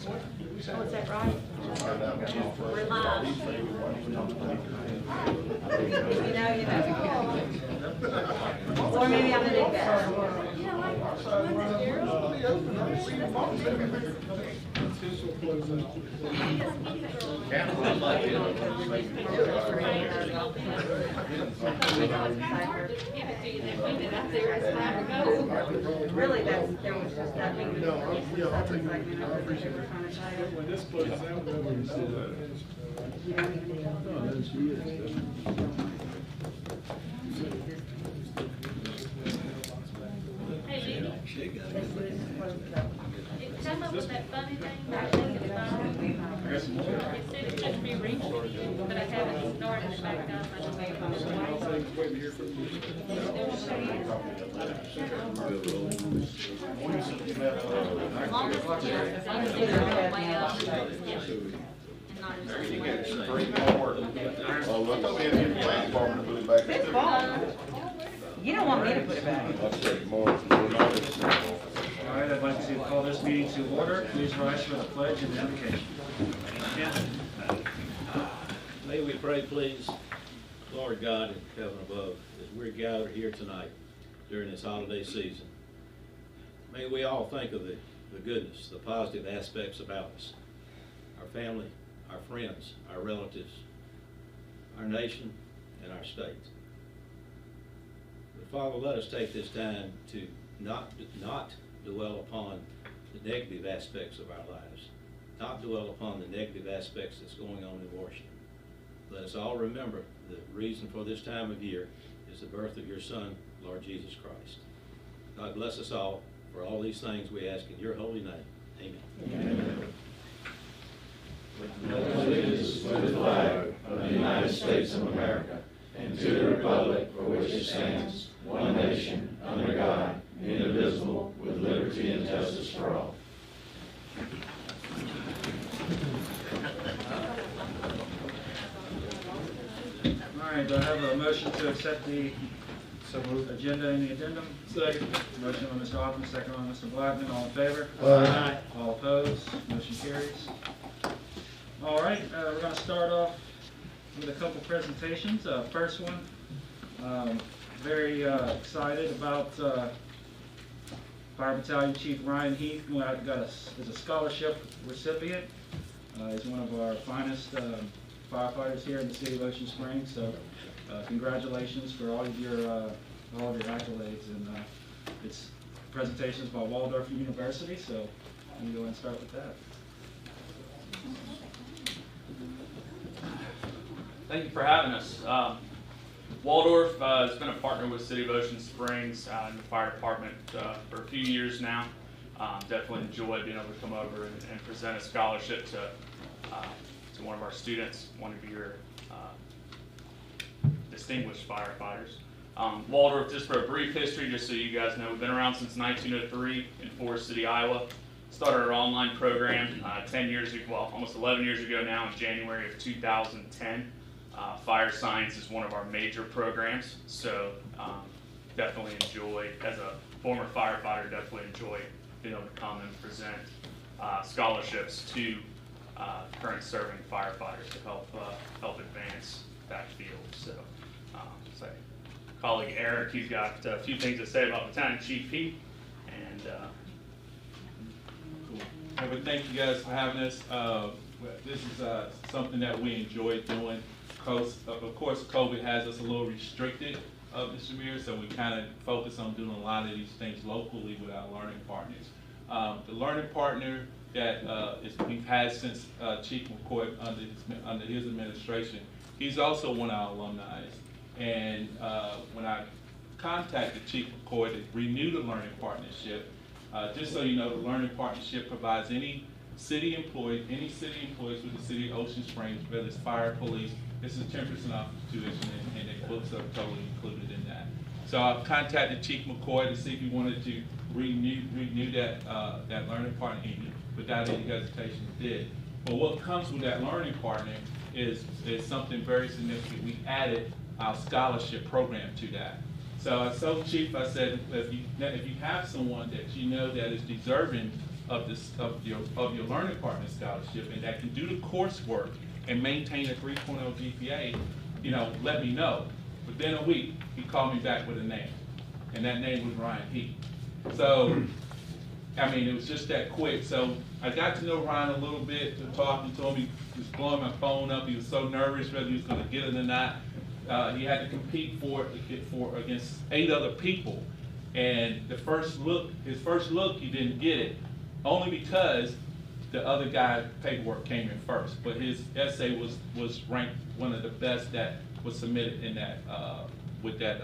Oh, is that right? We're live. Or maybe I'm gonna do that. Really, there was just that big. No, I'll take it. I appreciate it. When this closes out, we'll never see that. No, that's good. Hey, Dee, come up with that funny thing about the phone. It said it couldn't be reached, but I haven't started it back up. I don't know if I'll say, wait to hear from you. as long as it's way up. Yeah. And not just Oh, look, I see it in the planning department to put it back. It's fall. You don't want me to put it back. I'll take more. All right, I'd like to call this meeting to order. Please rise for the pledge and invocation. May we pray, please. Lord God in heaven above, as we're gathered here tonight during this holiday season, may we all think of the goodness, the positive aspects about us, our family, our friends, our relatives, our nation, and our state. But Father, let us take this time to not dwell upon the negative aspects of our lives, not dwell upon the negative aspects that's going on in Washington. Let us all remember the reason for this time of year is the birth of your Son, Lord Jesus Christ. God bless us all. For all these things we ask in your holy name. Amen. Allegiance to the flag of the United States of America and to the republic for which it stands, one nation, under God, indivisible, with liberty and justice for all. All right, do I have a motion to accept the agenda and the addendum? Second. Motion by Mr. Hoffman, second by Mr. Blackman. All in favor? Aye. All opposed? Motion carries. All right, we're going to start off with a couple presentations. First one, very excited about Fire Battalion Chief Ryan Heath, who is a scholarship recipient. He's one of our finest firefighters here in the city of Ocean Springs. So, congratulations for all of your accolades. And it's presentations by Waldorf University. So, I'm going to go and start with that. Thank you for having us. Waldorf has been a partner with City of Ocean Springs and the fire department for a few years now. Definitely enjoy being able to come over and present a scholarship to one of our students, one of your distinguished firefighters. Waldorf, just for a brief history, just so you guys know, we've been around since 1903 in Forest City, Iowa. Started our online program 10 years ago, well, almost 11 years ago now, in January of 2010. Fire science is one of our major programs, so definitely enjoy, as a former firefighter, definitely enjoy being able to come and present scholarships to current serving firefighters to help advance that field. So, colleague Eric, he's got a few things to say about Lieutenant Chief Heath, and Well, thank you guys for having us. This is something that we enjoy doing. Of course, COVID has us a little restricted, Mr. Mayor, so we kind of focus on doing a lot of these things locally with our learning partners. The learning partner that we've had since Chief McCoy under his administration, he's also one of our alumni. And when I contacted Chief McCoy to renew the learning partnership, just so you know, the learning partnership provides any city employees with the city of Ocean Springs, whether it's fire, police, this is 10% off the tuition, and the books are totally included in that. So I contacted Chief McCoy to see if he wanted to renew that learning partner. He, without any hesitation, did. But what comes with that learning partner is something very significant. We added our scholarship program to that. So I told Chief, I said, if you have someone that you know that is deserving of your learning partner scholarship and that can do the coursework and maintain a 3.0 GPA, you know, let me know. Within a week, he called me back with a name, and that name was Ryan Heath. So, I mean, it was just that quick. So I got to know Ryan a little bit, talking to him. He was blowing my phone up. He was so nervous whether he was going to get it or not. He had to compete against 8 other people. And his first look, he didn't get it, only because the other guy's paperwork came in first. But his essay was ranked one of the best that was submitted in that with that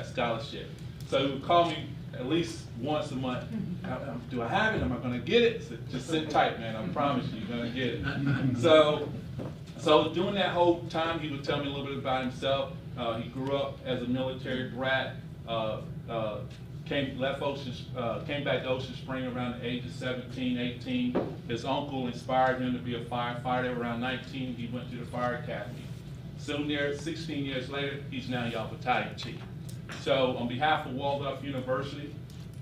scholarship. So he would call me at least once a month. Do I have it? Am I going to get it? So just sit tight, man. I promise you, you're going to get it. So during that whole time, he would tell me a little bit about himself. He grew up as a military brat. Came back to Ocean Spring around the age of 17, 18. His uncle inspired him to be a firefighter. Around 19, he went to the fire academy. Soon there, 16 years later, he's now y'all battalion chief. So on behalf of Waldorf University,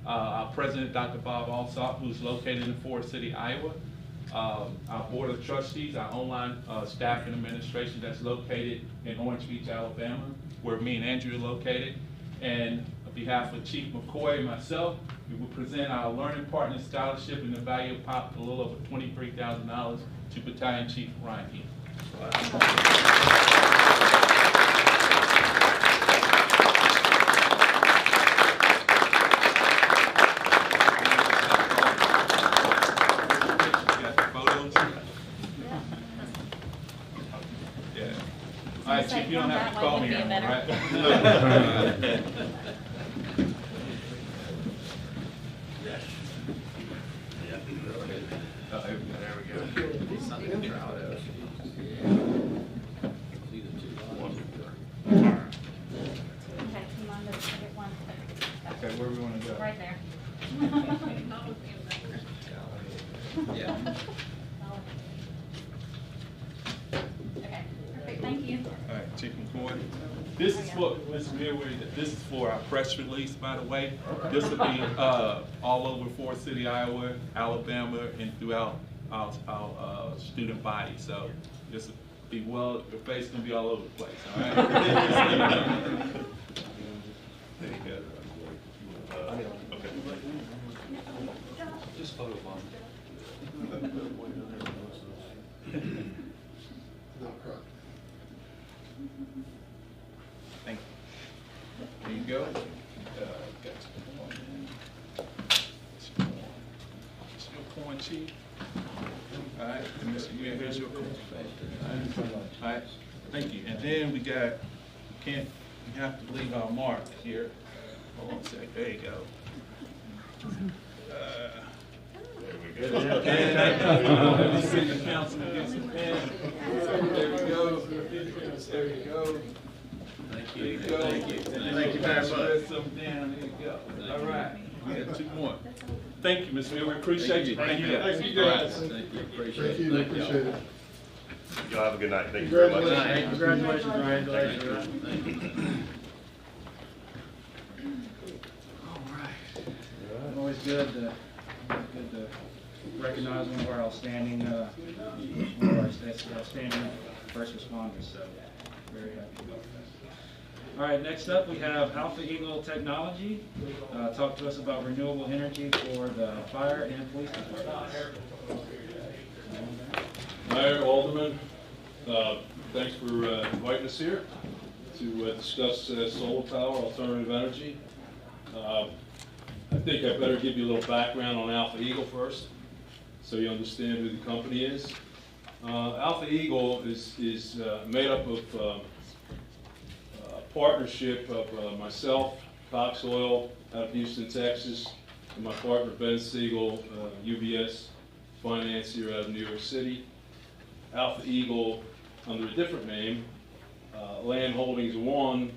our president, Dr. Bob Alsop, who's located in Forest City, Iowa, our board of trustees, our online staff and administration that's located in Orange Beach, Alabama, where me and Andrew are located, and on behalf of Chief McCoy and myself, we will present our Learning Partner Scholarship in the value of a little over $23,000 to Battalion Chief Ryan Heath. All right, Chief, you don't have to call me anymore, right? There we go. Something to try out. Okay, come on, let's get one. Okay, where do we want to go? Right there. Yeah. Okay, perfect, thank you. All right, Chief McCoy. This is for, Ms. Millward, this is for our press release, by the way. This will be all over Forest City, Iowa, Alabama, and throughout our student body. So this will be your face is going to be all over the place, all right? There you go. Okay. Just photo bomb. Thank you. There you go. Got your coin, Chief. All right, and Mr. Mayor, here's your coin. All right, thank you. And then we got, we have to leave our mark here. Hold on a sec, there you go. Let me see the councilman get some pen. There we go. There you go. Thank There you. you go. Thank you. Thank you very much. Spread some down. There you go. All right. We got 2 more. Thank you, Mr. Mayor. We appreciate you. Thank you. Thank you, guys. Thank you. Appreciate Thank it. you, appreciate it. Y'all have a good night. Thank you very much. Congratulations, Ryan. Congratulations. Thank you. Always good to recognize one of our outstanding first responders, so very happy about that. All right, next up we have Alpha Eagle Technology. Talk to us about renewable energy for the fire and police departments. Mayor, Aldermen, thanks for inviting us here to discuss solar power, alternative energy. I think I better give you a little background on Alpha Eagle first, so you understand who the company is. Alpha Eagle is made up of a partnership of myself, Cox Oil out of Houston, Texas, and my partner Ben Siegel, UBS financier out of New York City. Alpha Eagle, under a different name, Land Holdings One,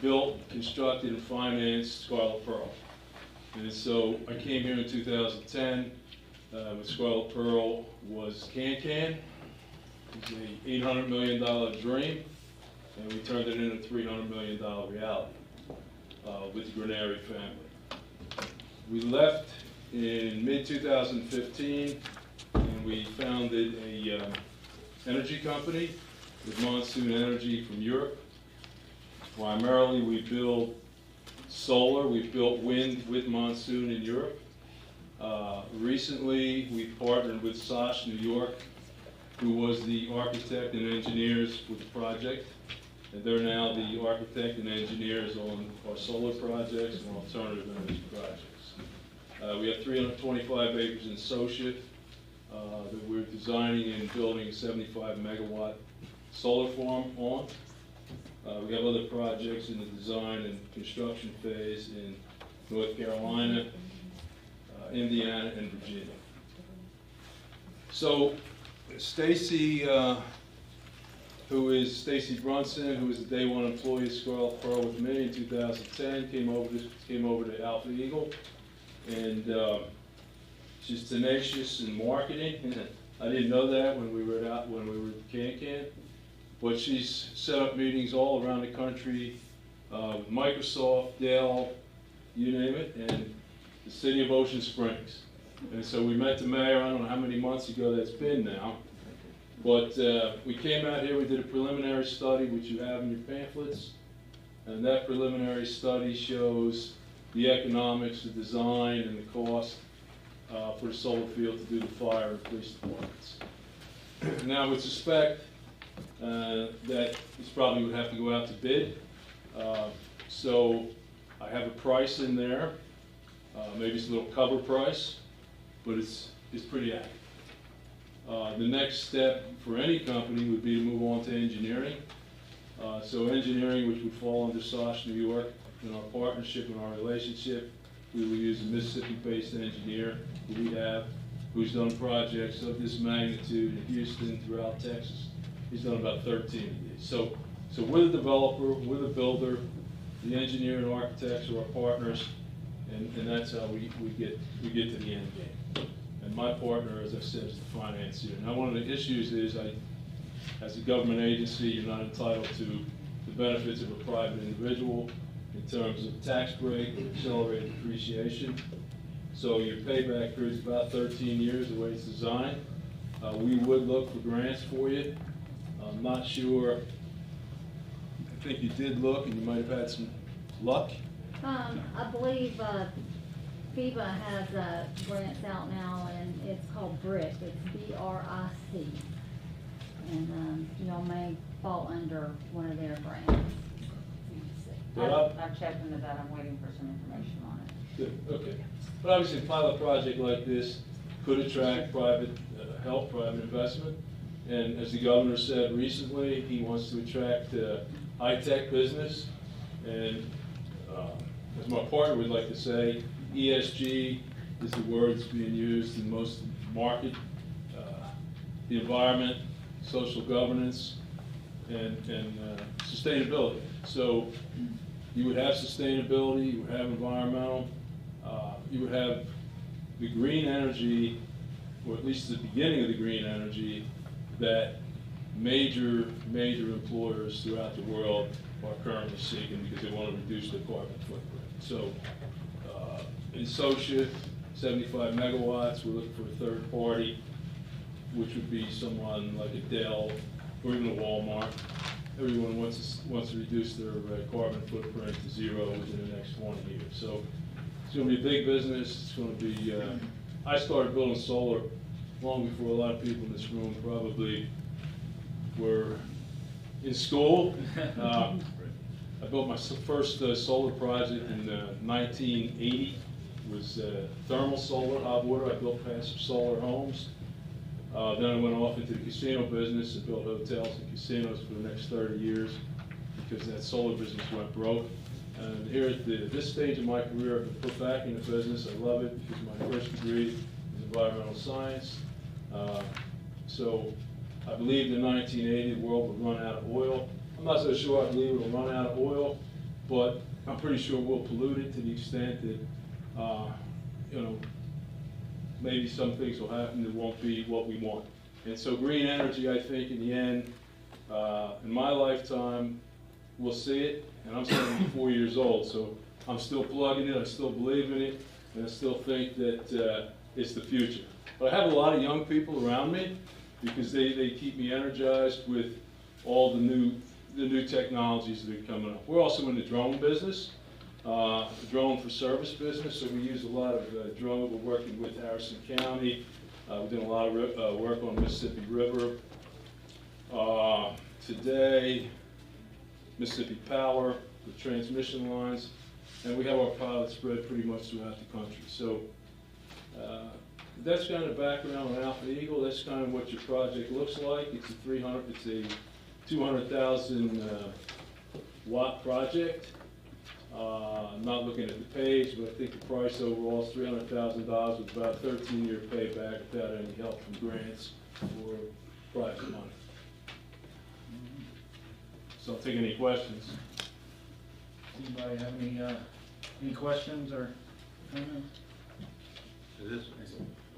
built, constructed, and financed Scarlet Pearl. And so I came here in 2010 when Scarlet Pearl was Can-Can. It was an $800 million dream, and we turned it into a $300 million reality with the Granary family. We left in mid-2015, and we founded a energy company with Monsoon Energy from Europe. Primarily, we build solar. We've built wind with Monsoon in Europe. Recently, we partnered with SOSH New York, who was the architect and engineers with the project. And they're now the architect and engineers on our solar projects and alternative energy projects. We have 325 acres in Socia that we're designing and building a 75 megawatt solar farm on. We have other projects in the design and construction phase in North Carolina, Indiana, and Virginia. So Stacy, who is Stacy Brunson, who was a day one employee at Scarlet Pearl with me in 2010, came over to Alpha Eagle, and she's tenacious in marketing. I didn't know that when we were at Can-Can, but she's set up meetings all around the country with Microsoft, Dell, you name it, and the city of Ocean Springs. And so we met the mayor, I don't know how many months ago that's been now, but we came out here, we did a preliminary study, which you have in your pamphlets, and that preliminary study shows the economics, the design, and the cost for the solar field to do the fire and police departments. Now, I would suspect that this probably would have to go out to bid, so I have a price in there. Maybe it's a little cover price, but it's pretty accurate. The next step for any company would be to move on to engineering. So engineering, which would fall under SOSH New York, in our partnership and our relationship, we will use a Mississippi-based engineer who we have, who's done projects of this magnitude in Houston, throughout Texas. He's done about 13 of these. So we're the developer, we're the builder, the engineer and architects are our partners, and that's how we get to the end game. And my partner, as I said, is the financier. Now, one of the issues is, as a government agency, you're not entitled to the benefits of a private individual in terms of tax break or accelerated depreciation. So your payback period is about 13 years, the way it's designed. We would look for grants for you. I'm not sure. I think you did look, and you might have had some luck. I believe FEMA has grants out now, and it's called BRIC. It's B-R-I-C. And y'all may fall under one of their grants. I've checked into that. I'm waiting for some information on it. Good, okay. But obviously, a pilot project like this could attract private help, private investment. And as the governor said recently, he wants to attract high-tech business. And as my partner would like to say, ESG is the word that's being used in most market. The environment, social governance, and sustainability. So you would have sustainability, you would have environmental, you would have the green energy, or at least the beginning of the green energy, that major employers throughout the world are currently seeking because they want to reduce their carbon footprint. So in Socia, 75 megawatts, we're looking for a third party, which would be someone like a Dell or even a Walmart. Everyone wants to reduce their carbon footprint to zero within the next 20 years. So it's going to be a big business. It's going to be, I started building solar long before a lot of people in this room probably were in school. I built my first solar project in 1980. It was thermal solar, hot water. I built passive solar homes. Then I went off into the casino business and built hotels and casinos for the next 30 years because that solar business went broke. And here at this stage of my career, I've been put back in the business. I love it because my first degree is environmental science. So I believed in 1980 the world would run out of oil. I'm not so sure I believe it will run out of oil, but I'm pretty sure we'll pollute it to the extent that, maybe some things will happen that won't be what we want. And so green energy, I think, in the end, in my lifetime, we'll see it. And I'm 74 years old, so I'm still plugging it. I still believe in it. and I still think that it's the future. But I have a lot of young people around me because they keep me energized with all the new technologies that are coming up. We're also in the drone business, drone for service business, so we use a lot of drone. We're working with Harrison County. We're doing a lot of work on Mississippi River. Today, Mississippi Power, the transmission lines, and we have our pilot spread pretty much throughout the country. So that's kind of background on Alpha Eagle. That's kind of what your project looks like. It's a 200,000 watt project. I'm not looking at the page, but I think the price overall is $300,000 with about a 13-year payback without any help from grants or private money. So I'll take any questions. Anybody have any questions or comments? Is this,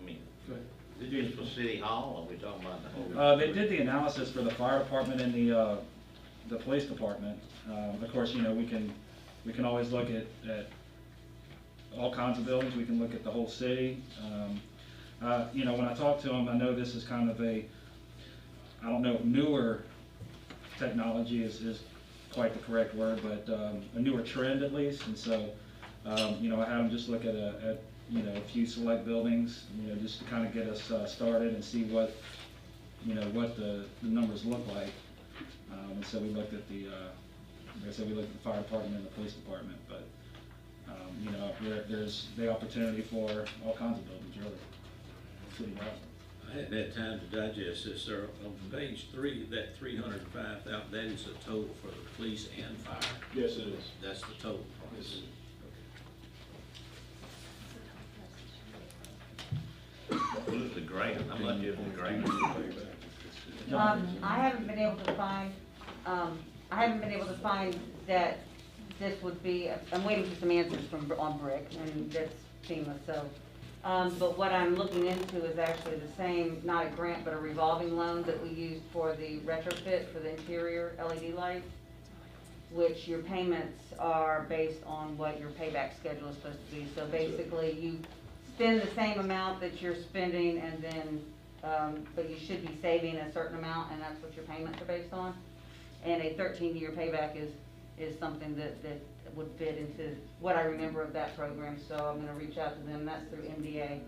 I mean, Go ahead. is this for City Hall, or are we talking about the whole? They did the analysis for the fire department and the police department. Of course, you know, we can always look at all kinds of buildings. We can look at the whole city. You know, when I talk to them, I know this is kind of I don't know if newer technology is quite the correct word, but a newer trend at least. And so, you know, I had them just look at you know, a few select buildings, you know, just to kind of get us started and see what, you know, what the numbers look like. And so we looked at like I said, we looked at the fire department and the police department, but, you know, there's the opportunity for all kinds of buildings, really, citywide. I hadn't had time to digest this, sir. On page 3, that 305,000, that is the total for the police and fire. Yes, it is. That's the total price. Who's the grant? How much is the grant? I haven't been able to find, that this would be, I'm waiting for some answers on BRIC, and that's FEMA, so. But what I'm looking into is actually the same, not a grant, but a revolving loan that we used for the retrofit for the interior LED lights, which your payments are based on what your payback schedule is supposed to be. So basically, you spend the same amount that you're spending, and then, but you should be saving a certain amount, and that's what your payments are based on. And a 13-year payback is something that would fit into what I remember of that program. So I'm going to reach out to them. That's through MDA,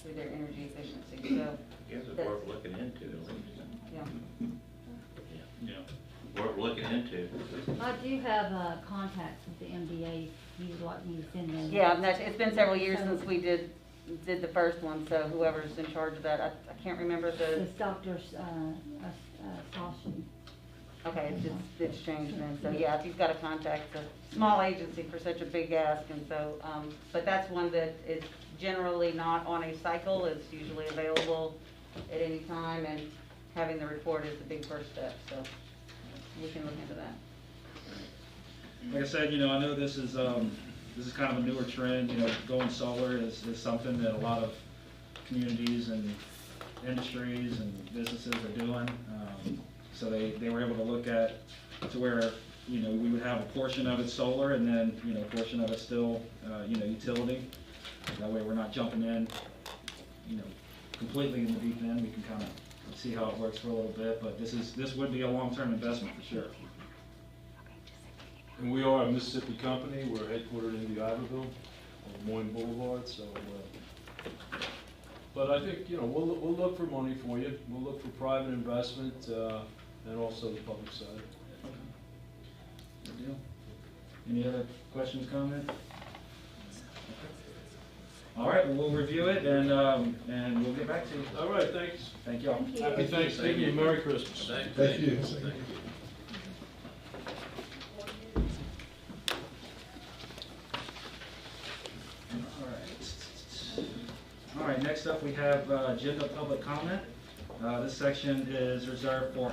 through their energy efficiency. So I guess it's worth looking into, at least. Yeah. Worth looking into. I do have contacts with the MDA if you would like me to send them. yeah, it's been several years since we did the first one. So whoever's in charge of that, I can't remember the. It's Dr. Sawshin. Okay, it's changed then. So yeah, if you've got a contact, it's a small agency for such a big ask, and so, but that's one that is generally not on a cycle. It's usually available at any time, and having the report is the big first step. So we can look into that. Like I said, you know, I know this is kind of a newer trend. You know, going solar is something that a lot of communities and industries and businesses are doing. So they were able to look at to where, you know, we would have a portion of it solar and then, you know, a portion of it still, you know, utility. That way we're not jumping in, you know, completely in the deep end. We can kind of see how it works for a little bit, but this would be a long-term investment for sure. And we are a Mississippi company. We're headquartered in the Iberville on Moyne Boulevard. So, but I think, you know, we'll look for money for you. We'll look for private investment and also the public side. Okay. Good deal. Any other questions, comments? All right, well, we'll review it and we'll get back to you. All right, thanks. Thank y'all. Thank you. Happy Thanksgiving and Merry Christmas. Thank you. All right, next up we have agenda public comment. This section is reserved for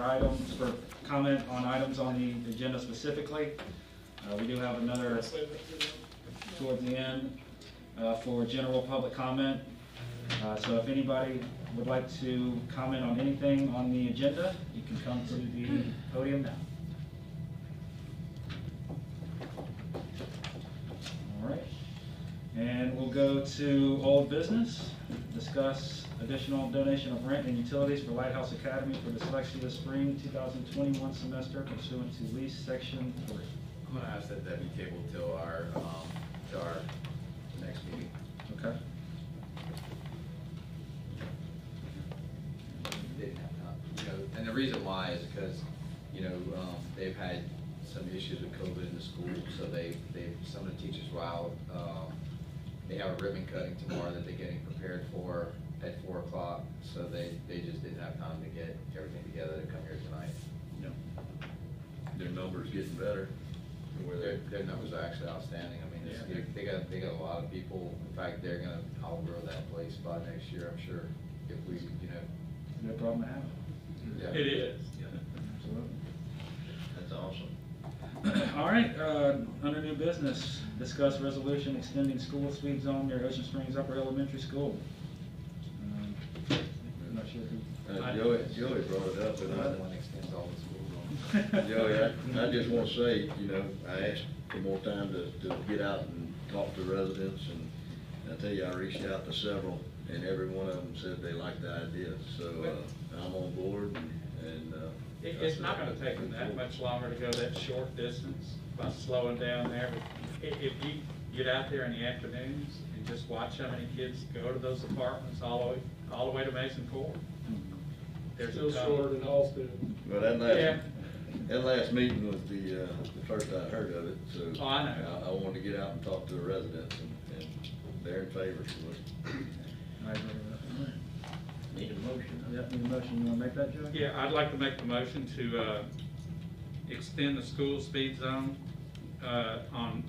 comment on items on the agenda specifically. We do have another towards the end for general public comment. So if anybody would like to comment on anything on the agenda, you can come to the podium now. All right. And we'll go to old business, discuss additional donation of rent and utilities for Lighthouse Academy for Dyslexia Spring 2021 semester pursuant to lease section 3. I'm gonna ask that be tabled till our next meeting. Okay. Didn't have time, you know, and the reason why is because, you know, they've had some issues with COVID in the school, so some of the teachers were out. They have a ribbon cutting tomorrow that they're getting prepared for at 4 o'clock, so they just didn't have time to get everything together to come here tonight. Yeah. Their numbers getting better. Their numbers are actually outstanding. I mean, they got a lot of people. In fact, they're gonna outgrow that place by next year, I'm sure, if we, you know. No problem to have. Yeah. It is. Absolutely. That's awesome. All right, under new business, discuss resolution extending school speed zone near Ocean Springs Upper Elementary School. I'm not sure who. Joey brought it up, and Another one extends all the schools on. Joey, I just want to say, you know, I asked for more time to get out and talk to residents, and I tell you, I reached out to several, and every one of them said they liked the idea, so I'm on board, and It's not gonna take them that much longer to go that short distance by slowing down there. If you get out there in the afternoons and just watch how many kids go to those apartments all the way to Mason Court. There's Still a ton. shorter than Austin. Well, Yeah. that last meeting was the first I heard of it, so. Oh, I know. I wanted to get out and talk to the residents, and they're in favor, so. Need a motion. Yep, need a motion. You wanna make that, Joey? Yeah, I'd like to make the motion to extend the school speed zone on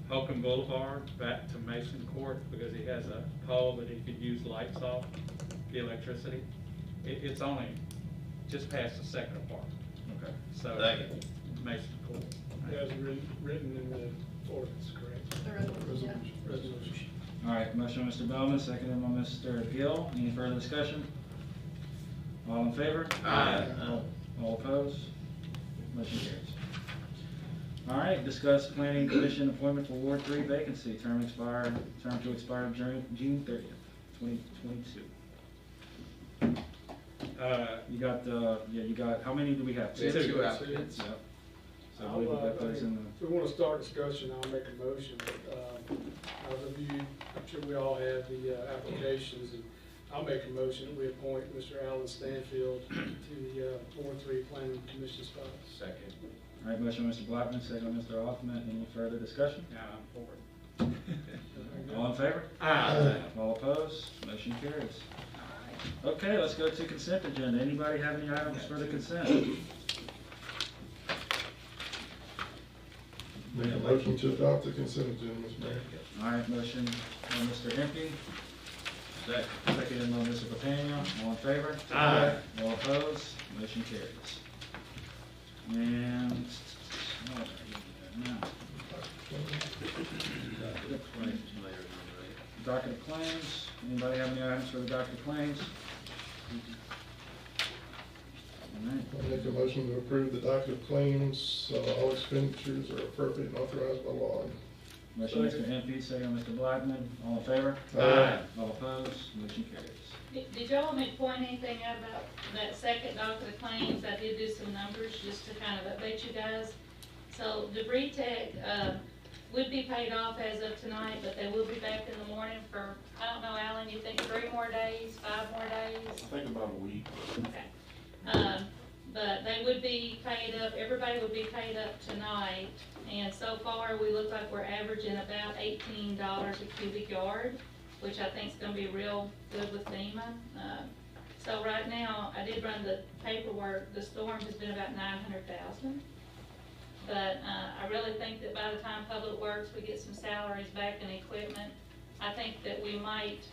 Holcomb Boulevard back to Mason Court because he has a pole that he could use lights off, the electricity. It's only just past the second apartment. Okay. So, Second. Mason Court. As written in the ordinance, correct? Resolution. All right, motion by Mr. Bowman, seconded by Mr. Gill. Any further discussion? All in favor? Aye. All opposed? Motion carries. All right, discuss planning commission appointment for Ward 3 vacancy, term to expire June 30th, 2022. You got, how many do we have? We have two applicants. Yep. So we got those in the. If we want to start discussion, I'll make a motion, but I've reviewed, I'm sure we all have the applications, and I'll make a motion that we appoint Mr. Alan Stanfield to the Ward 3 Planning Commission spot. Second. All right, motion by Mr. Blackman, second by Mr. Hoffman. Any further discussion? Yeah, I'm for it. All in favor? Aye. All opposed? Motion carries. Okay, let's go to consent agenda. Anybody have any items for the consent? Make a motion to adopt the consent agenda, Mr. Mayor. All right, motion by Mr. Empey. Seconded by Mr. Patania. All in favor? Aye. All opposed? Motion carries. And, docket of claims. Anybody have any items for the docket of claims? All right. I'll make a motion to approve the docket of claims. All expenditures are appropriate and authorized by law. Motion Mr. Empey, second Mr. Blackman. All in favor? Aye. All opposed? Motion carries. Did y'all want me to point anything out about that second docket of claims? I did do some numbers just to kind of update you guys. So debris tech, would be paid off as of tonight, but they will be back in the morning for, I don't know, Alan, you think 3 more days, 5 more days? I think about a week. Okay. But they would be paid up, everybody would be paid up tonight, and so far, we look like we're averaging about $18 a cubic yard, which I think is gonna be real good with FEMA. So right now, I did run the paperwork, the storm has been about 900,000. But I really think that by the time Public Works, we get some salaries back and equipment, I think that we might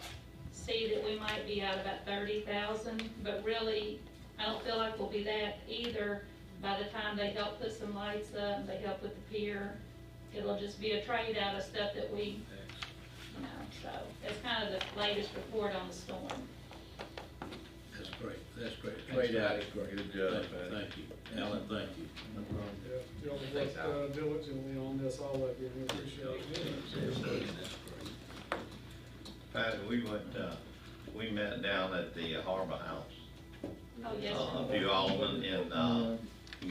see that we might be out about 30,000, but really, I don't feel like we'll be that either. By the time they help put some lights up, they help with the pier, it'll just be a trade out of stuff that we, you know, so that's kind of the latest report on the storm. That's great, that's great. Trade out is great. Good job, Thank you, Alan, thank you. Yeah, you all worked diligently on this, all of you, we appreciate it. That's great. Patty, we met down at the Harbor House. Oh, yes. A few aldermen and,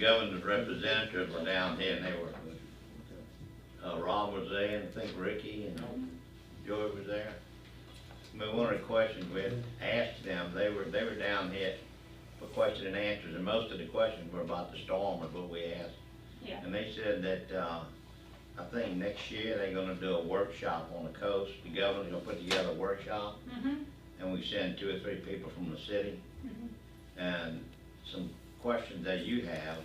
governor's representatives were down here and they were, Rob was there and I think Ricky and Joy was there. But one of the questions we had asked them, they were down here for question and answers, and most of the questions were about the storm is what we asked. Yeah. And they said that, I think next year they're gonna do a workshop on the coast. The governor's gonna put together a workshop, and we send 2 or 3 people from the city, and some questions that you have,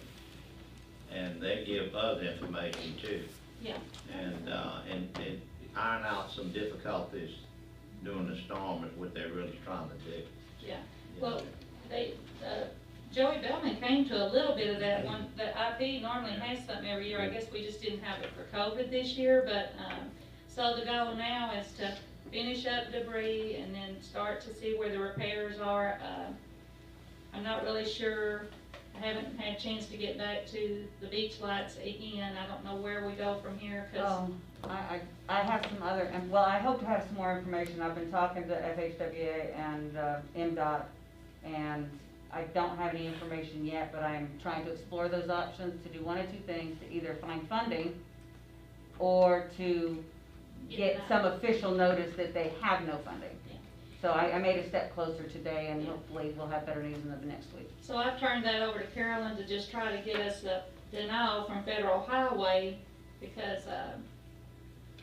and they give us information too. Yeah. And iron out some difficulties during the storm is what they're really trying to do. Yeah. Well, Joey Bellman came to a little bit of that one. The IP normally has something every year. I guess we just didn't have it for COVID this year, but, so the goal now is to finish up debris and then start to see where the repairs are. I'm not really sure. I haven't had a chance to get back to the beach lights again. I don't know where we go from here, 'cause I have some other, and well, I hope to have some more information. I've been talking to FHWA and MDOT, and I don't have any information yet, but I'm trying to explore those options to do one of 2 things, to either find funding or to get some official notice that they have no funding. So I made a step closer today, and hopefully we'll have better news in the next week. So I've turned that over to Carolyn to just try to get us the denial from Federal Highway, because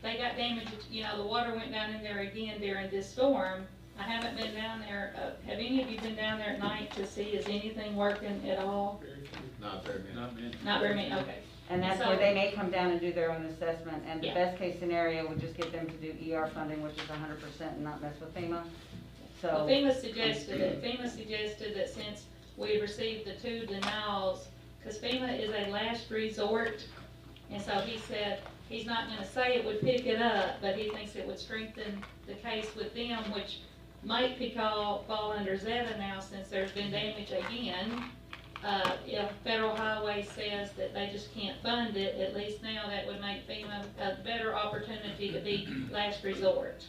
they got damaged, the water went down in there again during this storm. I haven't been down there. Have any of you been down there at night to see, is anything working at all? Not very many. Not very many, okay. And that's So- where they may come down and do their own assessment, and the Yeah. best case scenario would just get them to do ER funding, which is 100%, and not mess with FEMA. Well, So, FEMA suggested it. FEMA suggested that since we received the 2 denials, because FEMA is a last resort, and so he said, he's not gonna say it would pick it up, but he thinks it would strengthen the case with them, which might fall under Zeta now, since there's been damage again. If Federal Highway says that they just can't fund it, at least now that would make FEMA a better opportunity to be last resort.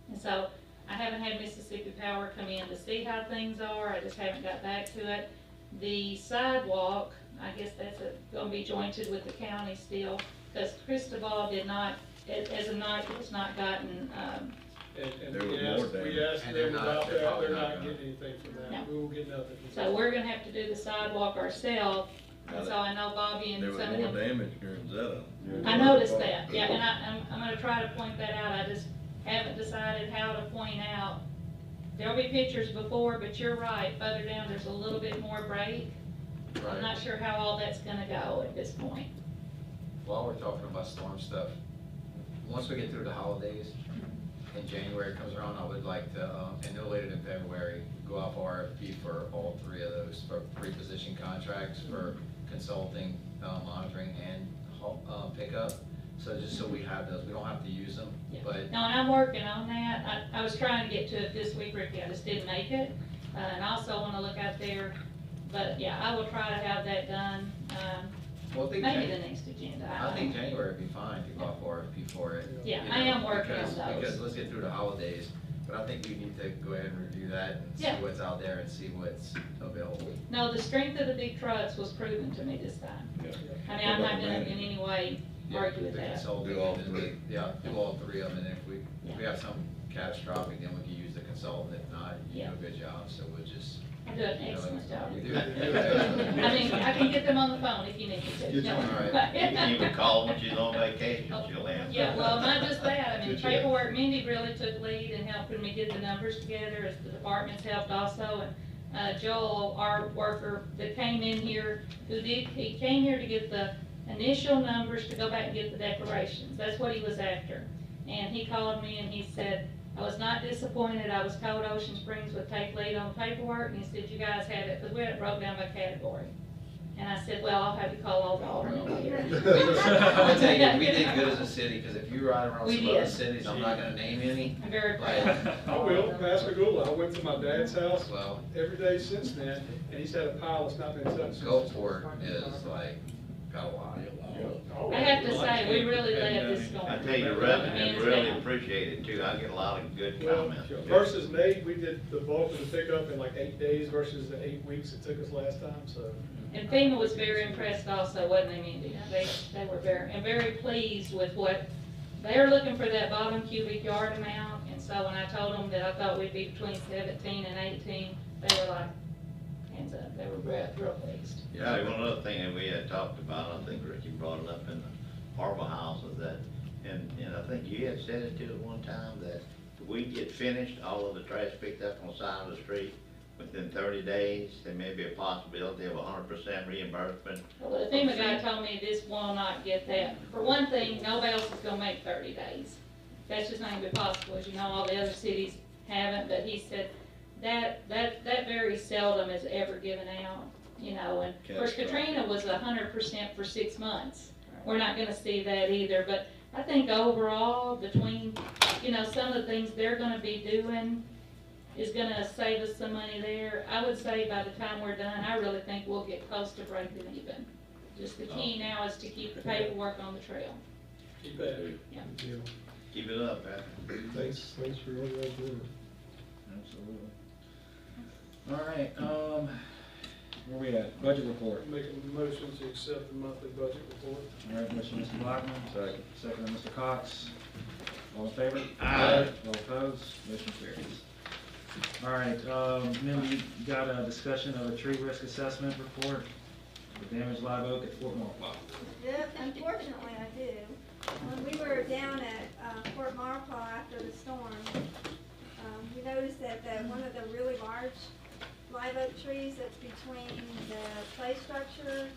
And so, I haven't had Mississippi Power come in to see how things are. I just haven't got back to it. The sidewalk, I guess that's gonna be jointed with the county still, because Cristobal did not, as of night, it's not gotten, And There we was more asked, we damage. asked And they're them not- about they're that, probably they're not not gonna- getting anything from that. No. We will get nothing from so that. we're gonna have to do the sidewalk ourselves. And so I know Bobby and There some was of more them. damage during Zeta. I noticed that, yeah, and I'm gonna try to point that out. I just haven't decided how to point out. There'll be pictures before, but you're right, further down, there's a little bit more break. I'm not sure how all that's gonna go at this point. While we're talking about storm stuff, once we get through the holidays and January comes around, I would like to, and no later than February, go out for RFP for all 3 of those, for pre-position contracts for consulting, monitoring, and pickup. So just so we have those, we don't have to use them, Yeah. but No, and I'm working on that. I was trying to get to it this week, Ricky, I just didn't make it. And I also wanna look out there, but yeah, I will try to have that done, well, I think maybe the next agenda. I think January would be fine to go out for RFP for it. Yeah, you I know, am working on because- those. Because let's get through the holidays, but I think we need to go ahead and review that and see Yeah. what's out there and see what's available. No, the strength of the big trucks was proven to me this time. I mean, I'm not gonna in any way argue with The that. consulting Do all and then 3. Yeah, do all 3 of them, and if we have something catastrophic, then we can use the consultant. If not, you do a good job, so we'll just. I do an excellent job. You do. I mean, I can get them on the phone if you need me to. You're doing all You can even call them when she's on vacation, she'll answer. Yeah, well, not just that, I mean, paperwork, Mindy really took lead in helping me get the numbers together, as the departments helped also, and Joel, our worker that came in here, he came here to get the initial numbers to go back and get the declarations, that's what he was after. And he called me and he said, I was not disappointed, I was told Ocean Springs would take lead on the paperwork, and he said, you guys had it, because we had it broke down by category. And I said, well, I'll have you call all the aldermen here. I'm gonna tell you, we did good as a city, because if you ride around We some other did. cities, I'm not gonna name any. I'm very proud. I will, Pascagoula, I went to my dad's house Well, every day since then, and he's had a pile that's not been touched. Gulfport is like Got a lot. I have to say, we really let this go. I tell you, the residents really appreciate it too. I get a lot of good Well, comments. versus Nate, we did the bulk of the pickup in like 8 days versus the 8 weeks it took us last time, so. And FEMA was very impressed also, wasn't they, Mindy? They were very pleased with what, they're looking for that bottom cubic yard amount. And so when I told them that I thought we'd be between 17 and 18, they were like, hands up, they were real pleased. Yeah, one other thing that we had talked about, I think Ricky brought it up in the Harbor House, is that, and I think you had said it too at one time, that if we get finished, all of the trash picked up on the side of the street within 30 days, there may be a possibility of 100% reimbursement. Well, the FEMA guy told me this will not get that. For one thing, nobody else is gonna make 30 days. That's just not gonna be possible, as you know, all the other cities haven't, but he said that very seldom is ever given out, you know, and of course Katrina was 100% for 6 months. We're not gonna see that either, but I think overall, between, you know, some of the things they're gonna be doing is gonna save us some money there. I would say by the time we're done, I really think we'll get close to breaking even. Just the key now is to keep the paperwork on the trail. Keep at it. Yeah. Keep it up, man. Thanks for all you guys doing. Absolutely. All right, where we at? Budget report. Make a motion to accept the monthly budget report. All right, motion Mr. Blackman. Second. Second by Mr. Cox. All in favor? Aye. All opposed? Motion carries. All right, then we got a discussion of a tree risk assessment report for damaged live oak at Fort Maurepas. Yep, unfortunately I do. When we were down at Fort Maurepas after the storm, we noticed that one of the really large live oak trees that's between the play structure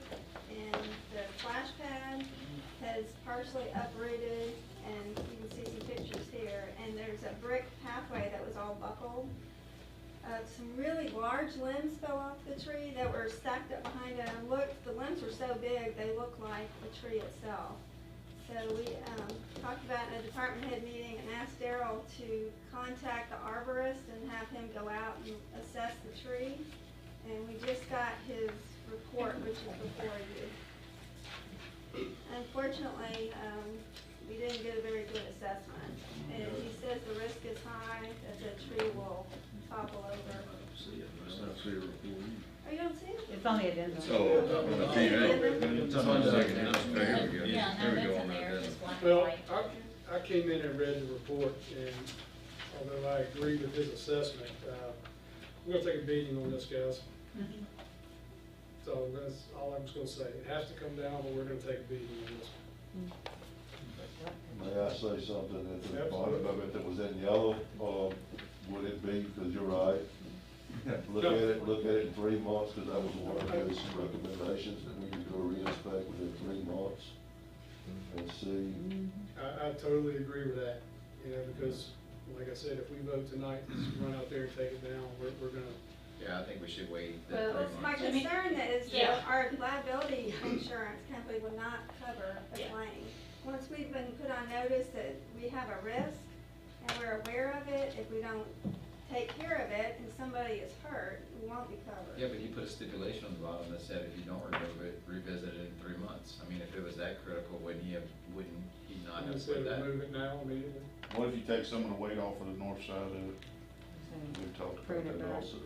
and the splash pad has partially uprooted, and you can see some pictures here, and there's a brick pathway that was all buckled. Some really large limbs fell off the tree that were stacked up behind it, and look, the limbs were so big they look like the tree itself. So we talked about in a department head meeting and asked Daryl to contact the arborist and have him go out and assess the tree. And we just got his report, which is before you. Unfortunately, we didn't get a very good assessment. And he says the risk is high that the tree will topple over. Oh, you don't see it? It's on the agenda. Oh, on the TV. It's on the second. Here we go. Yeah, There no, we that's go in on there, that. just black and Well, white. I came in and read the report, and although I agree with his assessment, we're gonna take a beating on this, guys. So that's all I'm just gonna say. It has to come down, but we're gonna take a beating on this. May I say something at the bottom of it that was in yellow? Would it be, because you're right, look at it in 3 months, because that was one of his recommendations, that we could go re-inspect within 3 months and see. I totally agree with that, you know, because, like I said, if we vote tonight, to run out there and take it down, we're gonna. Yeah, I think we should wait Well, the 3 My months. concern is Yeah. that our liability insurance company will not cover the Yeah. claim. Once we've been put on notice that we have a risk and we're aware of it, if we don't take care of it and somebody is hurt, we won't be covered. Yeah, but he put a stipulation on the bottom that said if you don't remove it, revisit it in 3 months. I mean, if it was that critical, wouldn't he not have Instead put of that? remove it now immediately. What if you take some of the weight off of the north side of it? We've talked about that also.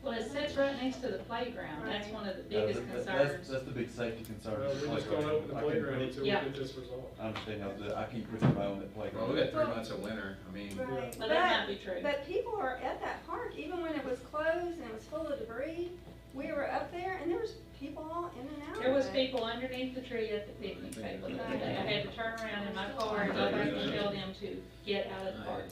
Well, it sits right next to the playground. That's one of the Yeah, biggest that's concerns. the big safety concern. Well, we're just gonna open the playground until we Yeah. get this resolved. I understand how, I keep pushing my own that Well, playground. we got 3 months of winter. I mean, Right, Well, that might be true. but people are at that park, even when it was closed and it was full of debris, we were up there and there was people all in and out. There was of it. people underneath the tree at the picnic table the other day. I had to turn around in my car and go back and tell them to get out of the park.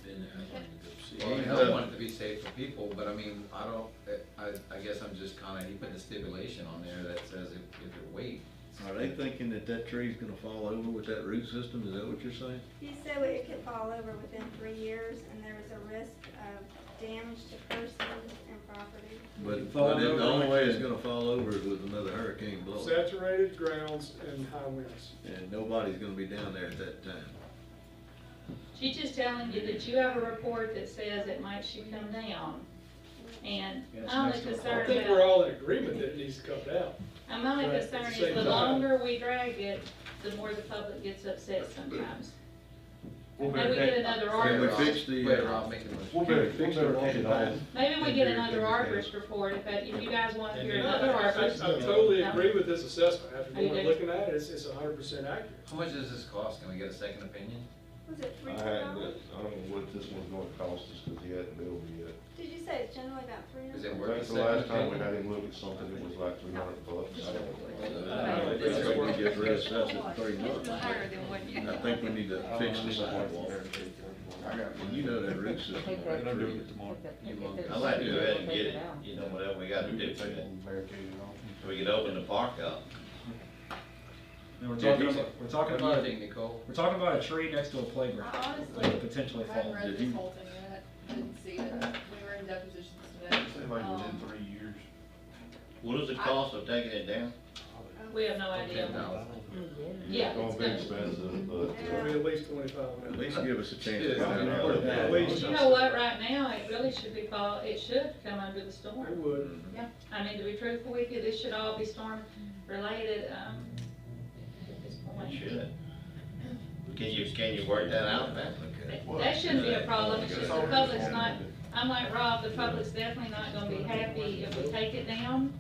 well, I don't want it to be safe for people, but I mean, I guess I'm just kinda, he put a stipulation on there that says if it weight. Are they thinking that tree's gonna fall over with that root system? Is that what you're saying? He said it could fall over within 3 years and there was a risk of damage to persons and property. But Falling the over only like way that. it's gonna fall over is with another hurricane blowing. Saturated grounds and high winds. And nobody's gonna be down there at that time. She's just telling you that you have a report that says it might should come down. And Yes, I'm only next to the I concerned think we're about, all in agreement that it needs to come down. And my only Right, concern at the is same the time. longer we drag it, the more the public gets upset sometimes. We'll Maybe we get another Can we arborist. fix the, Better off making a We'll can we better, fix we'll the better walking take it off. path? Maybe we get another arborist report if you guys want to hear another I arborist. totally agree with this assessment. After Oh, you going, do? looking at it, it's 100% accurate. How much does this cost? Can we get a second opinion? Was it I $300? hadn't, I don't know what this one's gonna cost us, cause he hadn't billed me yet. Did you say it's generally about Is 300? it I worth a think the second last time we opinion? had him look at something, it was like $300. I think we just reassess it pretty much. I think we need to fix the sidewalk. And you know that root system. Take right? that- do it tomorrow. take that- I'd like to go ahead and take get it, out. you know, whatever we gotta do for it, Barricaded off. so we can open the park up. And we're Did talking he- about, we're talking What do you about, think, Nicole? we're talking about a tree next to a playground. I honestly, that could potentially I haven't fall. read Did this you- whole thing yet, I didn't see it, we were in depositions today. Say like within 3 years. What is the cost of taking it down? We have no idea. $10,000. Yeah, It's gonna it's be gonna, expensive, but, It's gonna be at least 25. At least give us a chance to Yeah, find I out. mean, at least. you know what, right now, it really should be it should come under the It storm. would. Yeah, I mean, to be truthful with you, this should all be storm related, at this point. It should. Can you work that out, Pat? That shouldn't be a problem, it's just the public's not, I'm like Rob, the public's definitely not gonna be happy if we take it down.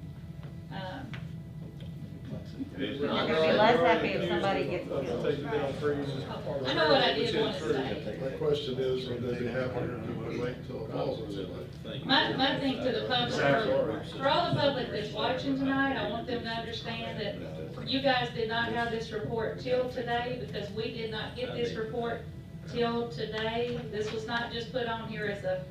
If it's They're not, gonna be less happy if somebody gets I'll killed. take it down trees as part of I know what I did the want to say. my question is, when does it happen, do we wait until it falls, or is it like? My thing to the public, Exactly. for all the public that's watching tonight, I want them to understand that you guys did not have this report till today, because we did not get this report till today. This was not just put on here as a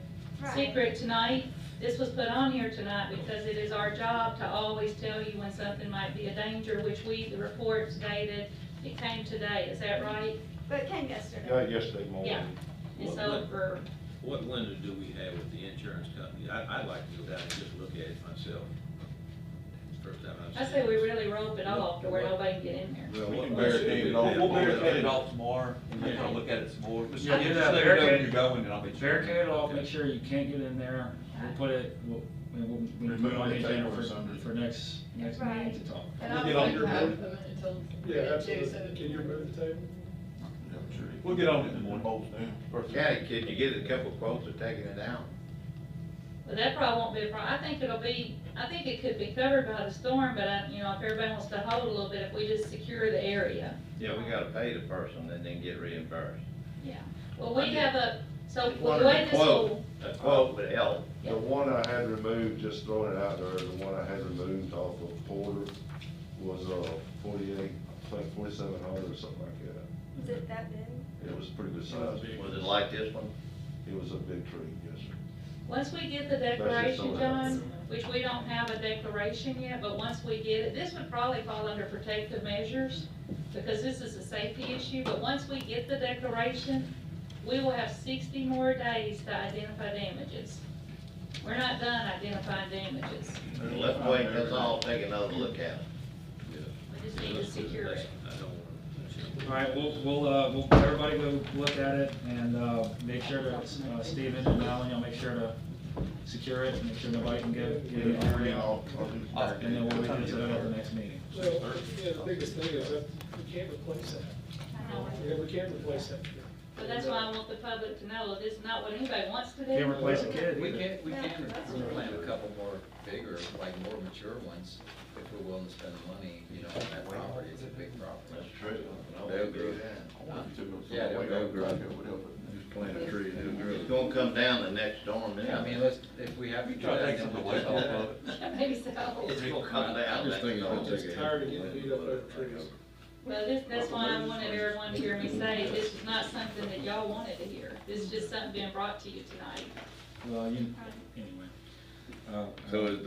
Right. secret tonight. This was put on here tonight because it is our job to always tell you when something might be a danger, which the report stated it came today, is that right? But it came yesterday. Yeah, yesterday morning. Yeah. And so for, What lender do we have with the insurance company? I'd like to go down and just look at it myself. First time I've I seen say we it. really rope it off to where nobody can get in there. We can barricade it off. We'll barricade it off tomorrow, and we're gonna look at it some more. Just Yeah, just do that. let me know when Barricade- you're going, and I'll be. Barricade it off, make sure you can't get in there. We'll put it, we'll put it on the agenda for next meeting to talk. And We'll I get would on like your to have board. them until. Yeah, Tuesday, so absolutely. Can you remove the table? We'll get on it in the morning. Bolts down. Kathy, could you get a couple quotes of taking it down? But that probably won't be a problem. I think it could be covered by the storm, but if everybody wants to hold a little bit, if we just secure the area. Yeah, we gotta pay the person and then get reimbursed. Yeah. Well, we have so Just the wanted way a this quote. will, A quote would help. The one I had removed, just throwing it out there, the one I had removed off of Porter was, 48, I think 4,700 or something like that. Was it that big? It was pretty good size. Was it like this one? It was a big tree, yes, sir. once we get the declaration, John, which we don't have a declaration yet, but once we get it, this would probably fall under protective measures, because this is a safety issue, but once we get the declaration, we will have 60 more days to identify damages. We're not done identifying damages. Let's wait, let's all take another look at it. We just need to secure it. I don't want All right, we'll everybody go look at it and, make sure that, Stephen and Alan, you'll make sure to secure it, make sure nobody can get in the area. And then we'll revisit it at the next meeting. Well, yeah, the biggest thing is that we can't replace that. I know. Yeah, we can't replace that. But that's why I want the public to know, this is not what anybody wants to do. Can't replace a kid We either. can plant a couple more bigger, like more mature ones, if we're willing to spend the money, on that property. It's a big property. That's true. They'll grow. Yeah, they'll grow. Just plant a tree, it'll grow. It's gonna come down the next storm Yeah, I anyway. mean, if we have to do Try to that, take then some of the we'll weight just do off that. of it. Maybe so. It's gonna come I down. just think it's I'm gonna just take a. tired of getting beat up over trees. Well, that's why I wanted everyone to hear me say, this is not something that y'all wanted to hear. This is just something being brought to you tonight. Well, anyway. So is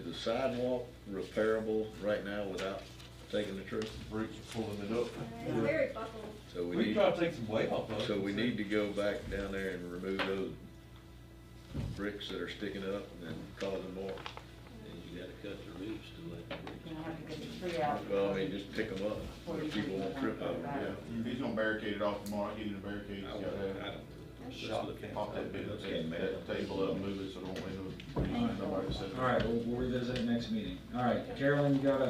the sidewalk repairable right now without taking the tree? Bricks pulling it up. It's very buckled. So we We can need, try to take some weight off of it. so we need to go back down there and remove those bricks that are sticking up and causing more. And you gotta cut the roots to let the bricks. You're gonna have to get the tree out. Well, I mean, just pick them up, where people won't trip over them, yeah. He's gonna barricade it off tomorrow, get it barricaded, I he's don't, got I that. don't. Shop, pop that bit, that table up, move it so there won't be no, nobody revisit. All right, we'll revisit it next meeting. All right, Carolyn, you got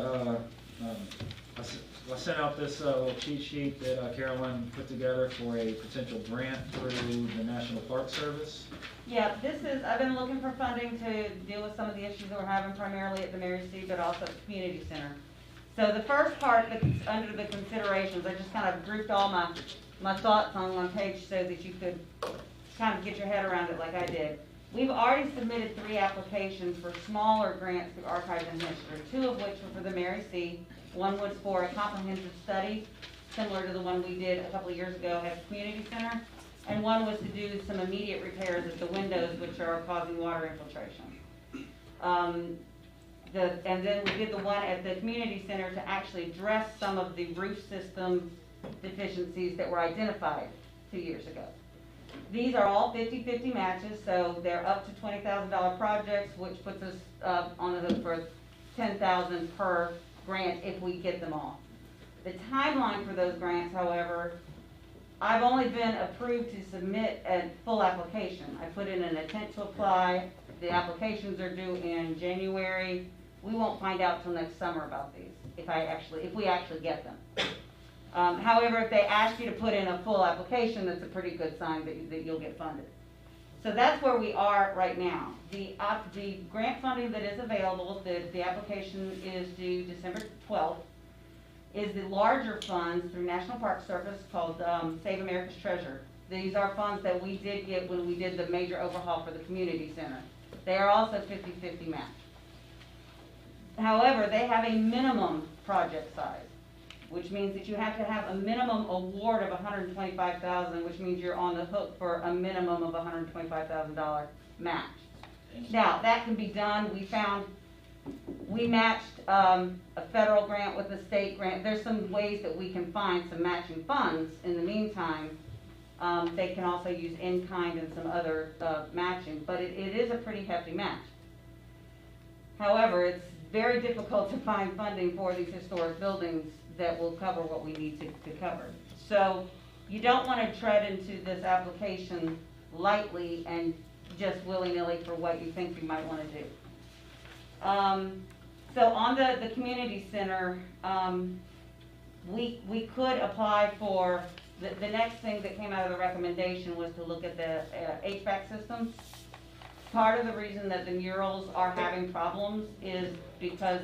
I sent out this little cheat sheet that Carolyn put together for a potential grant through the National Park Service. Yeah, I've been looking for funding to deal with some of the issues that we're having primarily at the Mary C, but also at the community center. So the first part that's under the considerations, I just kind of grouped all my thoughts on one page so that you could kind of get your head around it like I did. We've already submitted 3 applications for smaller grants through Archives and History, 2 of which were for the Mary C. One was for a comprehensive study, similar to the one we did a couple of years ago at the community center, and one was to do some immediate repairs at the windows which are causing water infiltration. And then we did the one at the community center to actually address some of the roof system deficiencies that were identified 2 years ago. These are all 50-50 matches, so they're up to $20,000 projects, which puts us on the hook for $10,000 per grant if we get them all. The timeline for those grants, however, I've only been approved to submit a full application. I put in an intent to apply. The applications are due in January. We won't find out till next summer about these, if we actually get them. However, if they ask you to put in a full application, that's a pretty good sign that you'll get funded. So that's where we are right now. The grant funding that is available, the application is due December 12th, is the larger funds through National Park Service called Save America's Treasure. These are funds that we did get when we did the major overhaul for the community center. They are also 50-50 match. However, they have a minimum project size, which means that you have to have a minimum award of $125,000, which means you're on the hook for a minimum of $125,000 match. Now, that can be done. We matched a federal grant with a state grant. There's some ways that we can find some matching funds. In the meantime, they can also use in-kind and some other matching, but it is a pretty hefty match. However, it's very difficult to find funding for these historic buildings that will cover what we need to cover. So you don't want to tread into this application lightly and just willy-nilly for what you think you might want to do. So on the community center, we could apply for, the next thing that came out of the recommendation was to look at the HVAC systems. Part of the reason that the murals are having problems is because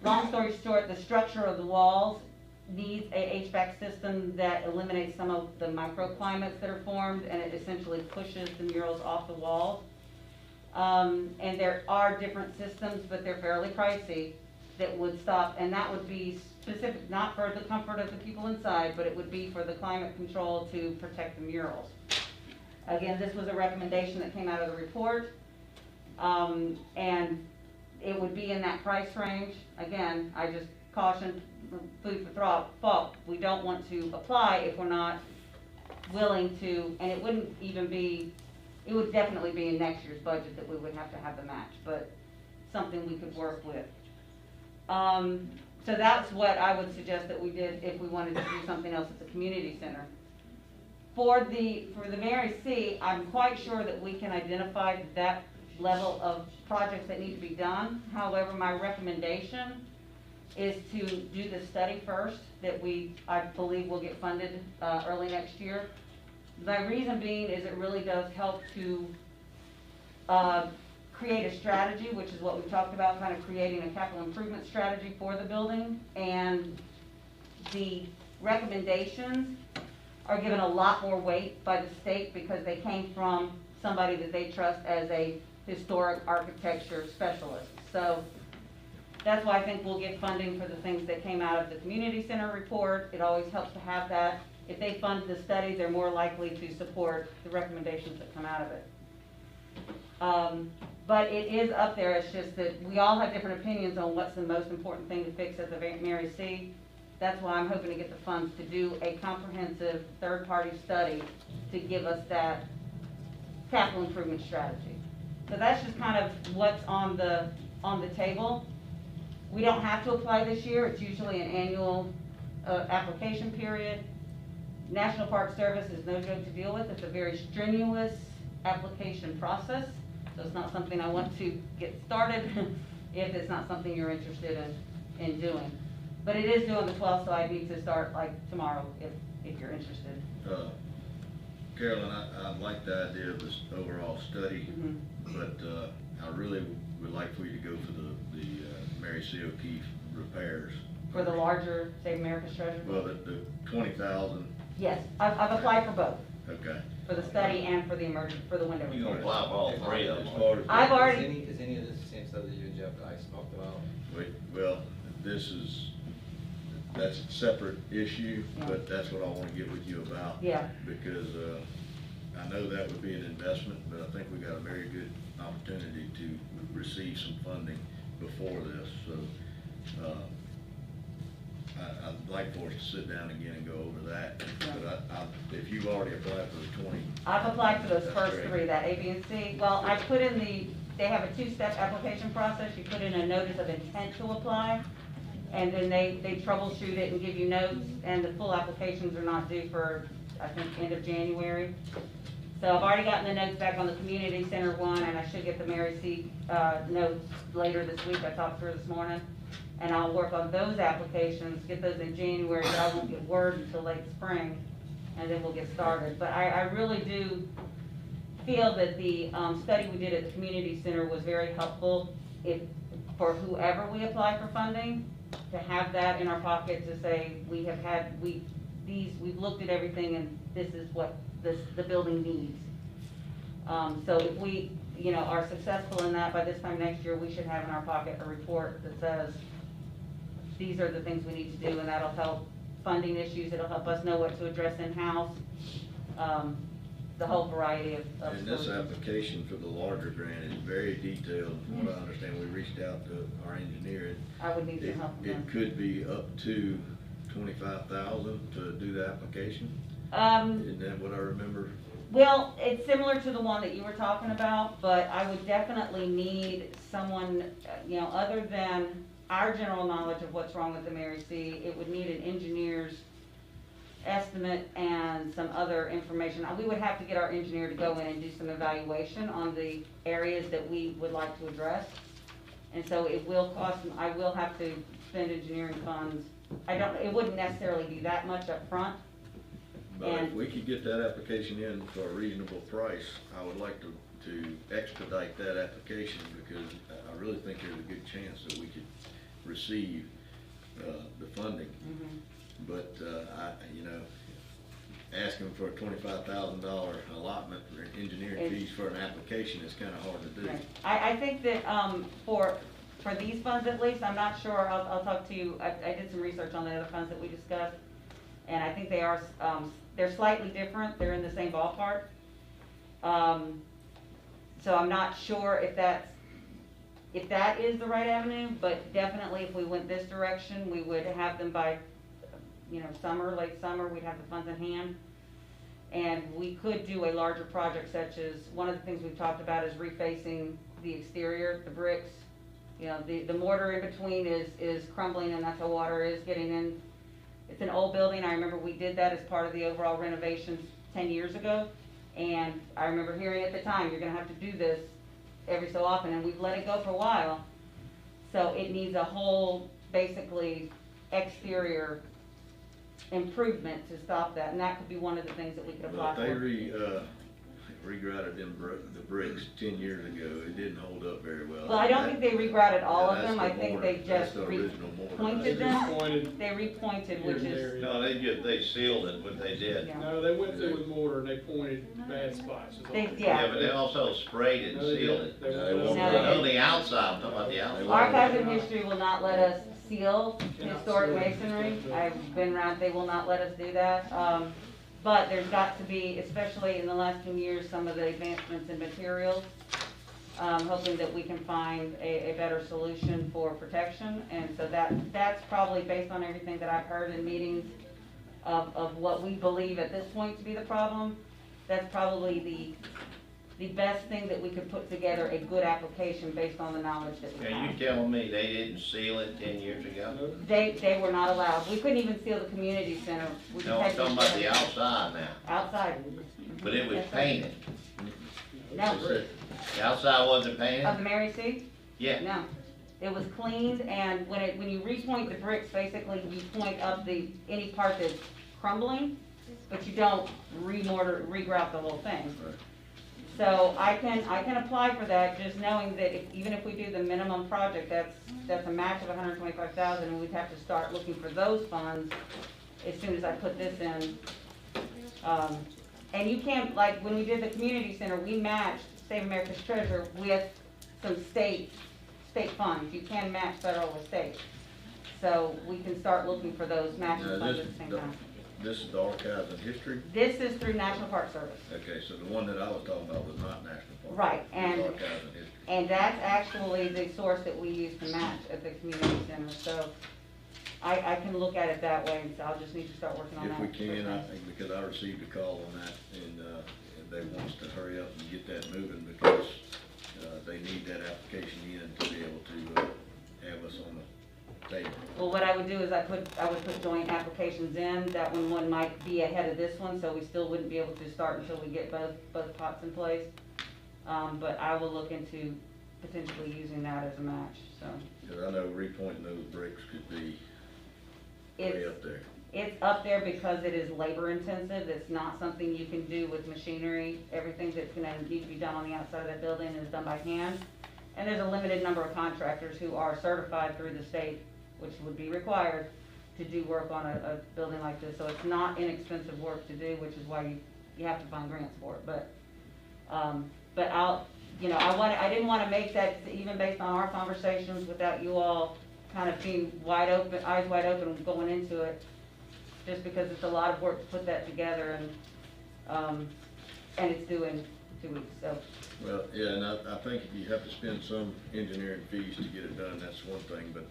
long story short, the structure of the walls needs a HVAC system that eliminates some of the microclimates that are formed, and it essentially pushes the murals off the walls. And there are different systems, but they're fairly pricey, that would stop, and that would be specific, not for the comfort of the people inside, but it would be for the climate control to protect the murals. Again, this was a recommendation that came out of the report, and it would be in that price range. Again, I just caution, food for thought, we don't want to apply if we're not willing to, and it wouldn't even be, it would definitely be in next year's budget that we would have to have the match, but something we could work with. So that's what I would suggest that we did if we wanted to do something else at the community center. For the Mary C, I'm quite sure that we can identify that level of projects that need to be done. However, my recommendation is to do the study first that I believe will get funded early next year. My reason being is it really does help to create a strategy, which is what we've talked about, kind of creating a capital improvement strategy for the building. And the recommendations are given a lot more weight by the state because they came from somebody that they trust as a historic architecture specialist. So that's why I think we'll get funding for the things that came out of the community center report. It always helps to have that. If they fund the study, they're more likely to support the recommendations that come out of it. But it is up there. It's just that we all have different opinions on what's the most important thing to fix at the Mary C. That's why I'm hoping to get the funds to do a comprehensive third-party study to give us that capital improvement strategy. So that's just kind of what's on the table. We don't have to apply this year. It's usually an annual application period. National Park Service is no joke to deal with. It's a very strenuous application process. So it's not something I want to get started if it's not something you're interested in doing. But it is due on the 12th, so I need to start like tomorrow if you're interested. Carolyn, I like the idea of this overall study, but I really would like for you to go for the Mary C. O'Keefe repairs. For the larger, say, America's Treasure? Well, the 20,000. Yes, I've applied for both, Okay. for the study and for the window You gonna repair. apply for all three of them? As far as I've already, Is any of this the same stuff that you and Jeff and I spoke about? Well, that's a separate issue, Yeah. but that's what I want to get with you about. Yeah. Because I know that would be an investment, but I think we got a very good opportunity to receive some funding before this, so I'd like for us to sit down again and go over that. Yeah. But if you've already applied for the 20. I've applied for those That's first great. three, that A, B, and C. Well, I put in they have a two-step application process. You put in a notice of intent to apply, and then they troubleshoot it and give you notes, and the full applications are not due for, I think, end of January. So I've already gotten the notes back on the community center one, and I should get the Mary C. Notes later this week. I talked to her this morning. And I'll work on those applications, get those in January, but I won't get word until late spring, and then we'll get started. But I really do feel that the study we did at the community center was very helpful for whoever we apply for funding, to have that in our pocket to say, we've looked at everything and this is what the building needs. So if we, are successful in that, by this time next year, we should have in our pocket a report that says, these are the things we need to do, and that'll help funding issues, it'll help us know what to address in-house, the whole variety of. And this application for the larger grant is very detailed. From what I understand, we reached out to our engineer. I would need some help from them. It could be up to 25,000 to do the application? Isn't that what I remember? Well, it's similar to the one that you were talking about, but I would definitely need someone, other than our general knowledge of what's wrong with the Mary C., it would need an engineer's estimate and some other information. We would have to get our engineer to go in and do some evaluation on the areas that we would like to address. And so it will cost, I will have to spend engineering funds. It wouldn't necessarily be that much up front. But if we could get that application in for a reasonable price, I would like to expedite that application, because I really think there's a good chance that we could receive the funding. But asking for a $25,000 allotment for engineering fees for an application is kind of hard to do. Right. I think that for these funds at least, I'm not sure, I'll talk to you, I did some research on the other funds that we discussed, and I think they are, they're slightly different, they're in the same ballpark. So I'm not sure if that is the right avenue, but definitely if we went this direction, we would have them by, summer, late summer, we'd have the funds in hand. And we could do a larger project, such as, one of the things we've talked about is refacing the exterior, the bricks. The mortar in between is crumbling, and that's how water is getting in. It's an old building. I remember we did that as part of the overall renovations 10 years ago. And I remember hearing at the time, you're gonna have to do this every so often, and we've let it go for a while. So it needs a whole, basically, exterior improvement to stop that, and that could be one of the things that we could apply But if for. they regrouted the bricks 10 years ago, it didn't hold up very well. Well, I don't think they regrouted all of that's them, the I think mortar. they That's just the original mortar. repointed They them. repointed They repointed, here which and is, there. No, they sealed it, but they did. Yeah. No, they went through with mortar and they pointed bad spots. is all. Yeah. Yeah, but they also sprayed it and No, they sealed didn't. it. They No, went they through- No, On the outside, I'm talking about the outside. Archives and History will not let us seal Cannot historic seal. masonry. I've been around, they will not let us do that. But there's got to be, especially in the last few years, some of the advancements in materials, hoping that we can find a better solution for protection. And so that's probably based on everything that I've heard in meetings of what we believe at this point to be the problem. That's probably the best thing that we could put together, a good application based on the knowledge that we Are have. you telling me they didn't seal it 10 years ago? They were not allowed. We couldn't even seal the community center. We just No, had I'm to- talking about the outside now, Outside. but it was Yes, sir. painted. No, The outside wasn't painted? Of the Mary C? Yeah. No. It was cleaned, and when you repoint the bricks, basically you point up any part that's crumbling, but you don't regrout the whole thing. So I can apply for that, just knowing that even if we do the minimum project, that's a match of $125,000, and we'd have to start looking for those funds as soon as I put this in. And you can't, like, when we did the community center, we matched Save America's Treasure with some state funds. You can match federal with state. So we can start looking for those matching funds at the same time. This is the Archives and History? This is through National Park Service. Okay, so the one that I was talking about was not National Park. Right, It and, was Archives and History. and that's actually the source that we use to match at the community center. So I can look at it that way, and so I'll just need to start working on that. If we can, I think, because I received a call on that, and they want us to hurry up and get that moving, because they need that application in to be able to have us on the table. Well, what I would do is I would put joint applications in. That one might be ahead of this one, so we still wouldn't be able to start until we get both pots in place. But I will look into potentially using that as a match, so. Because I know repointing those bricks could be way up there. It's up there because it is labor intensive. It's not something you can do with machinery. Everything that's gonna need to be done on the outside of that building is done by hand. And there's a limited number of contractors who are certified through the state, which would be required to do work on a building like this. So it's not inexpensive work to do, which is why you have to find grants for it. But I didn't wanna make that, even based on our conversations, without you all kind of being eyes wide open going into it, just because it's a lot of work to put that together, and it's due in 2 weeks, so. Well, yeah, and I think if you have to spend some engineering fees to get it done, that's one thing, but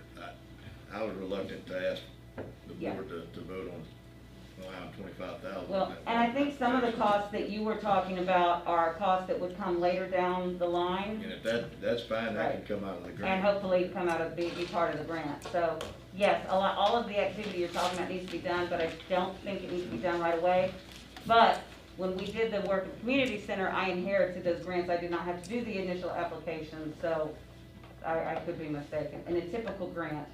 I was reluctant to ask the board to vote on allowing $25,000. Well, and I think some of the costs that you were talking about are costs that would come later down the line. And if that's fine, that can come out of the grant. And hopefully come out of, be part of the grant. So, yes, all of the activity you're talking about needs to be done, but I don't think it needs to be done right away. But when we did the work at the community center, I inherited those grants. I did not have to do the initial application, so I could be mistaken. In a typical grant,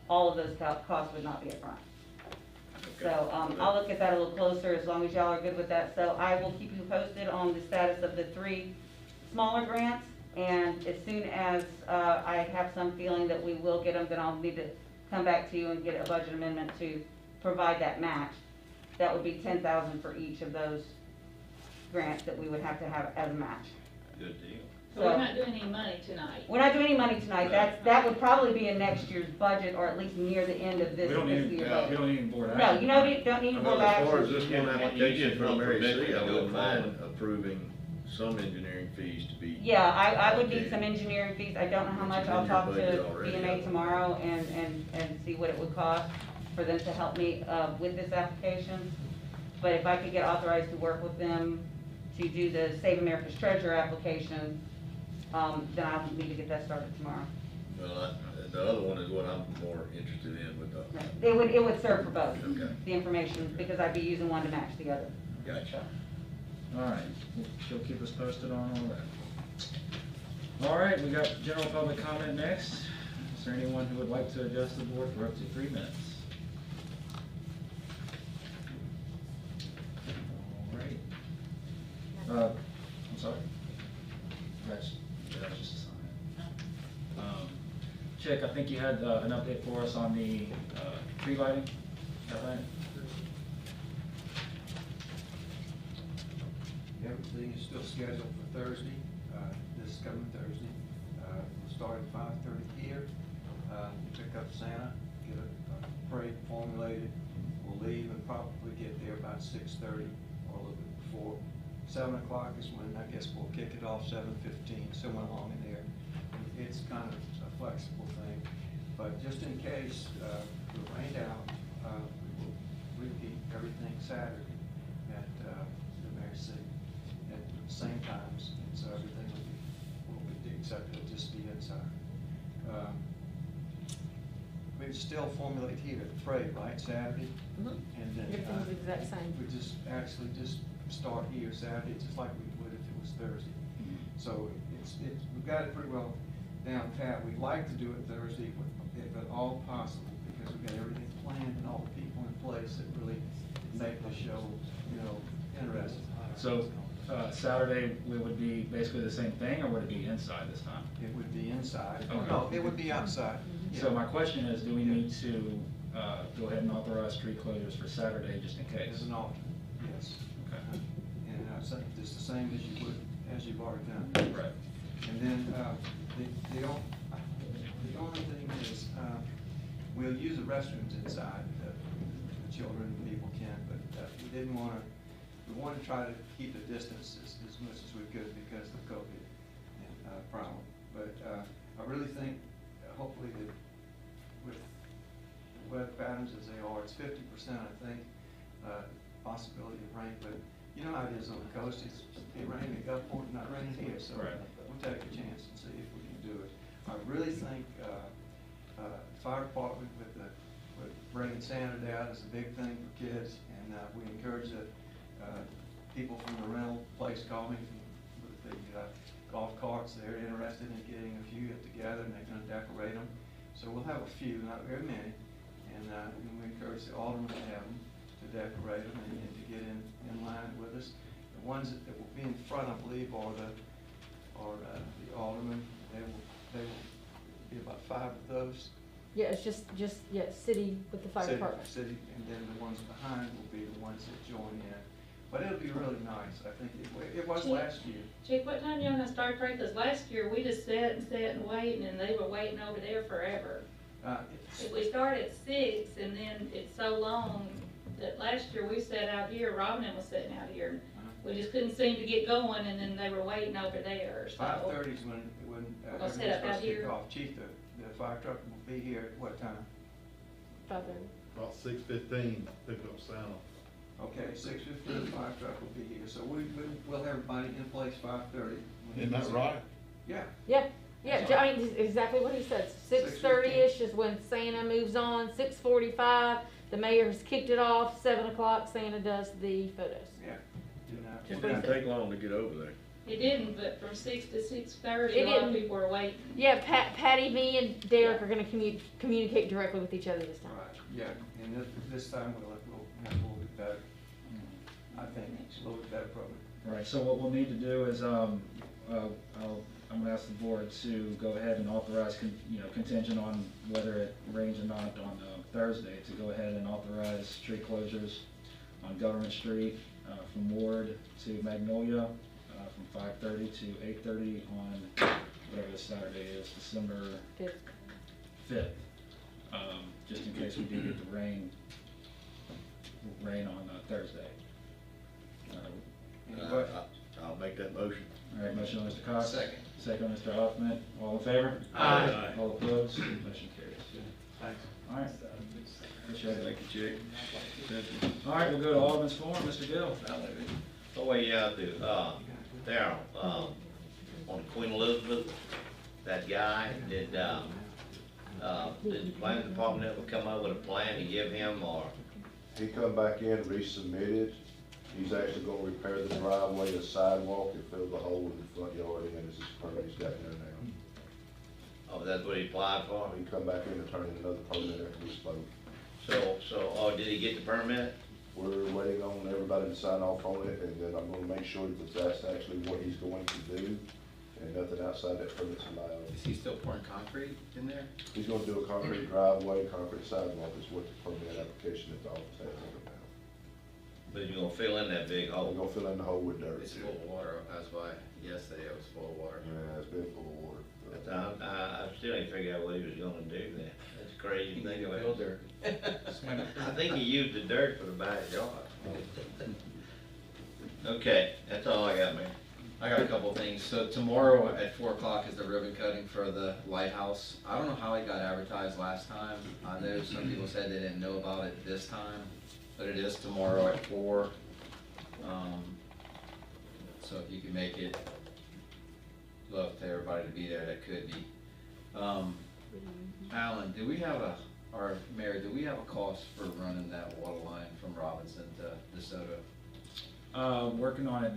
all of those costs would not be upfront. So I'll look at that a little closer, as long as y'all are good with that. So I will keep you posted on the status of the 3 smaller grants, and as soon as I have some feeling that we will get them, then I'll need to come back to you and get a budget amendment to provide that match. That would be $10,000 for each of those grants that we would have to have as a match. Good deal. So we're not doing any money tonight. We're not doing any money tonight. That would probably be in next year's budget, or at least near the end of this We don't year's need, budget. we don't need any board No, action. you don't need board As far as action. this one You application just for want Mary permission C, to I go wouldn't mind forward. approving some engineering fees to be. Yeah, I would need Okay. some engineering fees. I don't know how much. It's in I'll your talk budget to already. BMA tomorrow and see what it would cost for them to help me with this application. But if I could get authorized to work with them to do the Save America's Treasure application, then I'll need to get that started tomorrow. Well, the other one is what I'm more interested in with the. It would serve for both, Okay. the information, because I'd be using one to match the other. Gotcha. All right, she'll keep us posted on all that. All right, we got general public comment next. Is there anyone who would like to address the board for up to 3 minutes? All right. I'm sorry? That's just a sign. Chick, I think you had an update for us on the tree lighting, is that right? Everything is still scheduled for Thursday, this coming Thursday. We'll start at 5:30 here. Pick up Santa, get a parade formulated. We'll leave and probably get there about 6:30 or a little bit before. 7 o'clock is when I guess we'll kick it off, 7:15, somewhere along in there. It's kind of a flexible thing, but just in case it rained out, we will repeat everything Saturday at the Mary C. At the same times, and so everything will be except it'll just be inside. We still formulate here at the parade, right, Saturday? And then Everything's the exact same. we just start here Saturday, just like we would if it was Thursday. So we've got it pretty well down pat. We'd like to do it Thursday if at all possible, because we've got everything planned and all the people in place that really make the show, interesting. So, Saturday, we would be basically the same thing, or would it be inside this time? It would be inside. Okay. No, it would be outside. So my question is, do we need to, go ahead and authorize street closures for Saturday, just in case? As an alternate, yes. Okay. And I think it's the same as you would, as you've already done. Right. And then, the only thing is, we'll use the restrooms inside, the children and people can, but we didn't wanna, we wanted to try to keep the distance as much as we could because of the COVID problem. But I really think, hopefully, that with the weather patterns as they are, it's 50%, I think, possibility of rain. But you know how it is on the coast, it rained in Gulfport, not raining here, so Right. we'll take a chance and see if we can do it. I really think fire department with bringing Santa down is a big thing for kids, and we encourage the people from the rental place call me with the golf carts. They're interested in getting a few together, and they're going to decorate them. So we'll have a few, not very many, and we encourage the aldermen to have them to decorate them and to get in line with us. The ones that will be in front, I believe, are the aldermen. They will be about 5 of those. Yeah, it's just city with the fire department. City, and then the ones behind will be the ones that join in. But it'll be really nice. I think it was last year. Chick, what time y'all gonna start parade? Cause last year we just sat and waiting, and they were waiting over there forever. If we start at 6, and then it's so long that last year we sat out here, Robin was sitting out here. We just couldn't seem to get going, and then they were waiting over there, so. 5:30 is when We're gonna set everything's up out supposed to kick here. off. Chief, the fire truck will be here at what time? 5:30. About 6:15, pick up Santa. Okay, 6:15, the fire truck will be here. So we'll have everybody in place 5:30. Isn't that right? Yeah. Yeah, I mean, exactly what he said. 6:30-ish is when Santa moves on. 6:45, the mayor has kicked it off. 7 o'clock, Santa does the photos. Yeah. It didn't take long to get over there. It didn't, but from 6 to 6:30, It a lot of didn't. people were waiting. Yeah, Patty, me, and Derek are gonna communicate directly with each other this time. Right, yeah, and this time we'll have a little bit better. I think it's a little bit better program. Right, so what we'll need to do is, I'm gonna ask the board to go ahead and authorize, contingent on whether it rains or not on Thursday, to go ahead and authorize street closures on Government Street, from Ward to Magnolia, from 5:30 to 8:30 on whatever this Saturday is, December 5th. Just in case we do get the rain on Thursday. I'll make that motion. All right, motion on Mr. Cox. Second. Second on Mr. Hoffman. All in favor? Aye. All opposed? Motion carries. Thanks. All right. Appreciate it. Thank you, Chick. All right, we'll go to Alderman's Forum. Mr. Gill. Oh, well, yeah, I do. Darryl, on Queen Elizabeth, that guy, did the planning department ever come up with a plan to give him, or? He come back in, resubmitted. He's actually gonna repair the driveway, the sidewalk, and fill the hole in the front yard, and it's his permit he's got there now. Oh, that's what he applied for? He come back in and turn in another permit after we spoke. So, did he get the permit? We're waiting on everybody to sign off on it, and then I'm gonna make sure that that's actually what he's going to do, and nothing outside that permit's allowed. Is he still pouring concrete in there? He's gonna do a concrete driveway, concrete sidewalk is what the permit application at the office has on it now. But you're gonna fill in that big We're hole? gonna fill in the hole with dirt. It's full of water. That's why yesterday it was full of water. Yeah, it's been full of water. But I still ain't figured out what he was gonna do then. That's a crazy He thing needed a about builder. I think he used the dirt for the backyard. Okay, that's all I got, man. I got a couple of things. So tomorrow at 4 o'clock is the ribbon cutting for the Lighthouse. I don't know how it got advertised last time. I know some people said they didn't know about it this time, but it is tomorrow at 4. So if you can make it, love to everybody to be there that could be. Alan, do we have or Mayor, do we have a cost for running that water line from Robinson to DeSoto? Working on it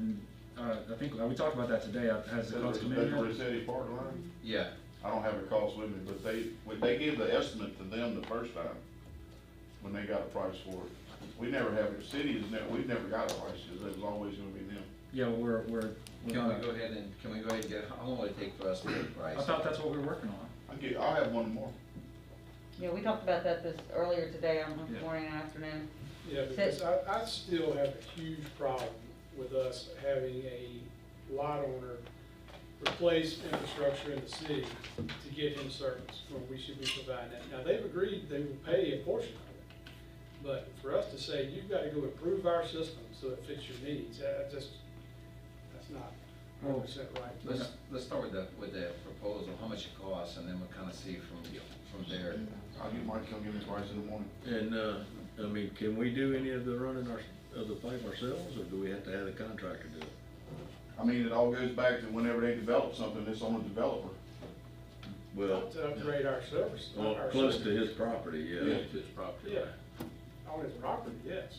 I think, we talked about that today, has the cost come in yet? Rossetti Park line? Yeah, I don't have the cost with me, but they gave the estimate to them the first time, when they got a price for it. We never have, the city is never, we've never got a price, because it was always gonna be them. Yeah, we're can we go ahead and get, how long will it take for us to get a price? I thought that's what we were working on. I'll have one more. Yeah, we talked about that earlier today on Yeah. morning and afternoon. Yeah, because I still have a huge problem with us having a lot owner replace infrastructure in the city to get him service when we should be providing that. Now, they've agreed they will pay a portion of it, but for us to say, you've got to go improve our system so it fits your needs, that's not 100% right. Let's start with the proposal, how much it costs, and then we'll kind of see from there. I'll get Mike to come give me a price in the morning. And, I mean, can we do any of the running of the pipe ourselves, or do we have to have the contractor do it? I mean, it all goes back to whenever they develop something, it's on the developer. Well, To upgrade our service. well, our close to service. his property, yeah. It's his property. Yeah, on his property, yes.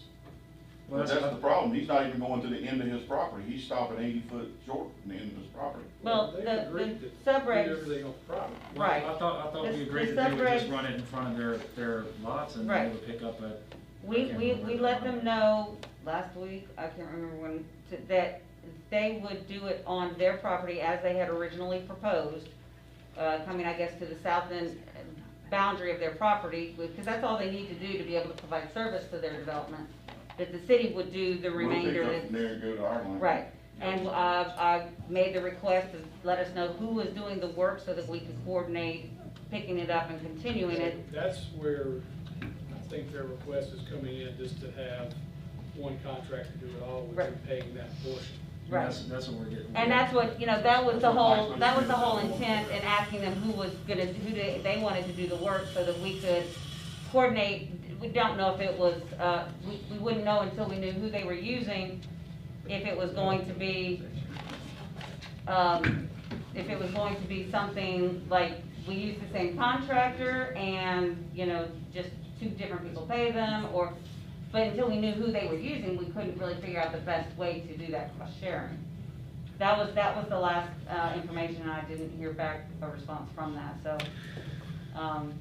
Well, But that's the problem, he's not even going to the end of his property, he's stopping 80 foot short from the end of his property. Well, They've the agreed to do subregs, everything on the property. Well, right. I thought we The agreed that they would just subregs- run it in front of their lots and Right. they would pick up at. we let them know last week, I can't remember when, that they would do it on their property as they had originally proposed, coming, I guess, to the south end boundary of their property, because that's all they need to do to be able to provide service to their development. That the city would do the remainder. We'll pick up from there and go to our line. Right, and I made the request to let us know who was doing the work so that we could coordinate picking it up and continuing it. That's where I think their request is coming in, just to have one contractor do it all, with them paying that portion. Right. That's what we're getting. And that's what, that was the whole intent in asking them who they wanted to do the work so that we could coordinate. We don't know if it was, we wouldn't know until we knew who they were using, if it was going to be, something like we use the same contractor and, just two different people pay them, but until we knew who they were using, we couldn't really figure out the best way to do that cost sharing. That was the last, information, and I didn't hear back a response from that, so, No,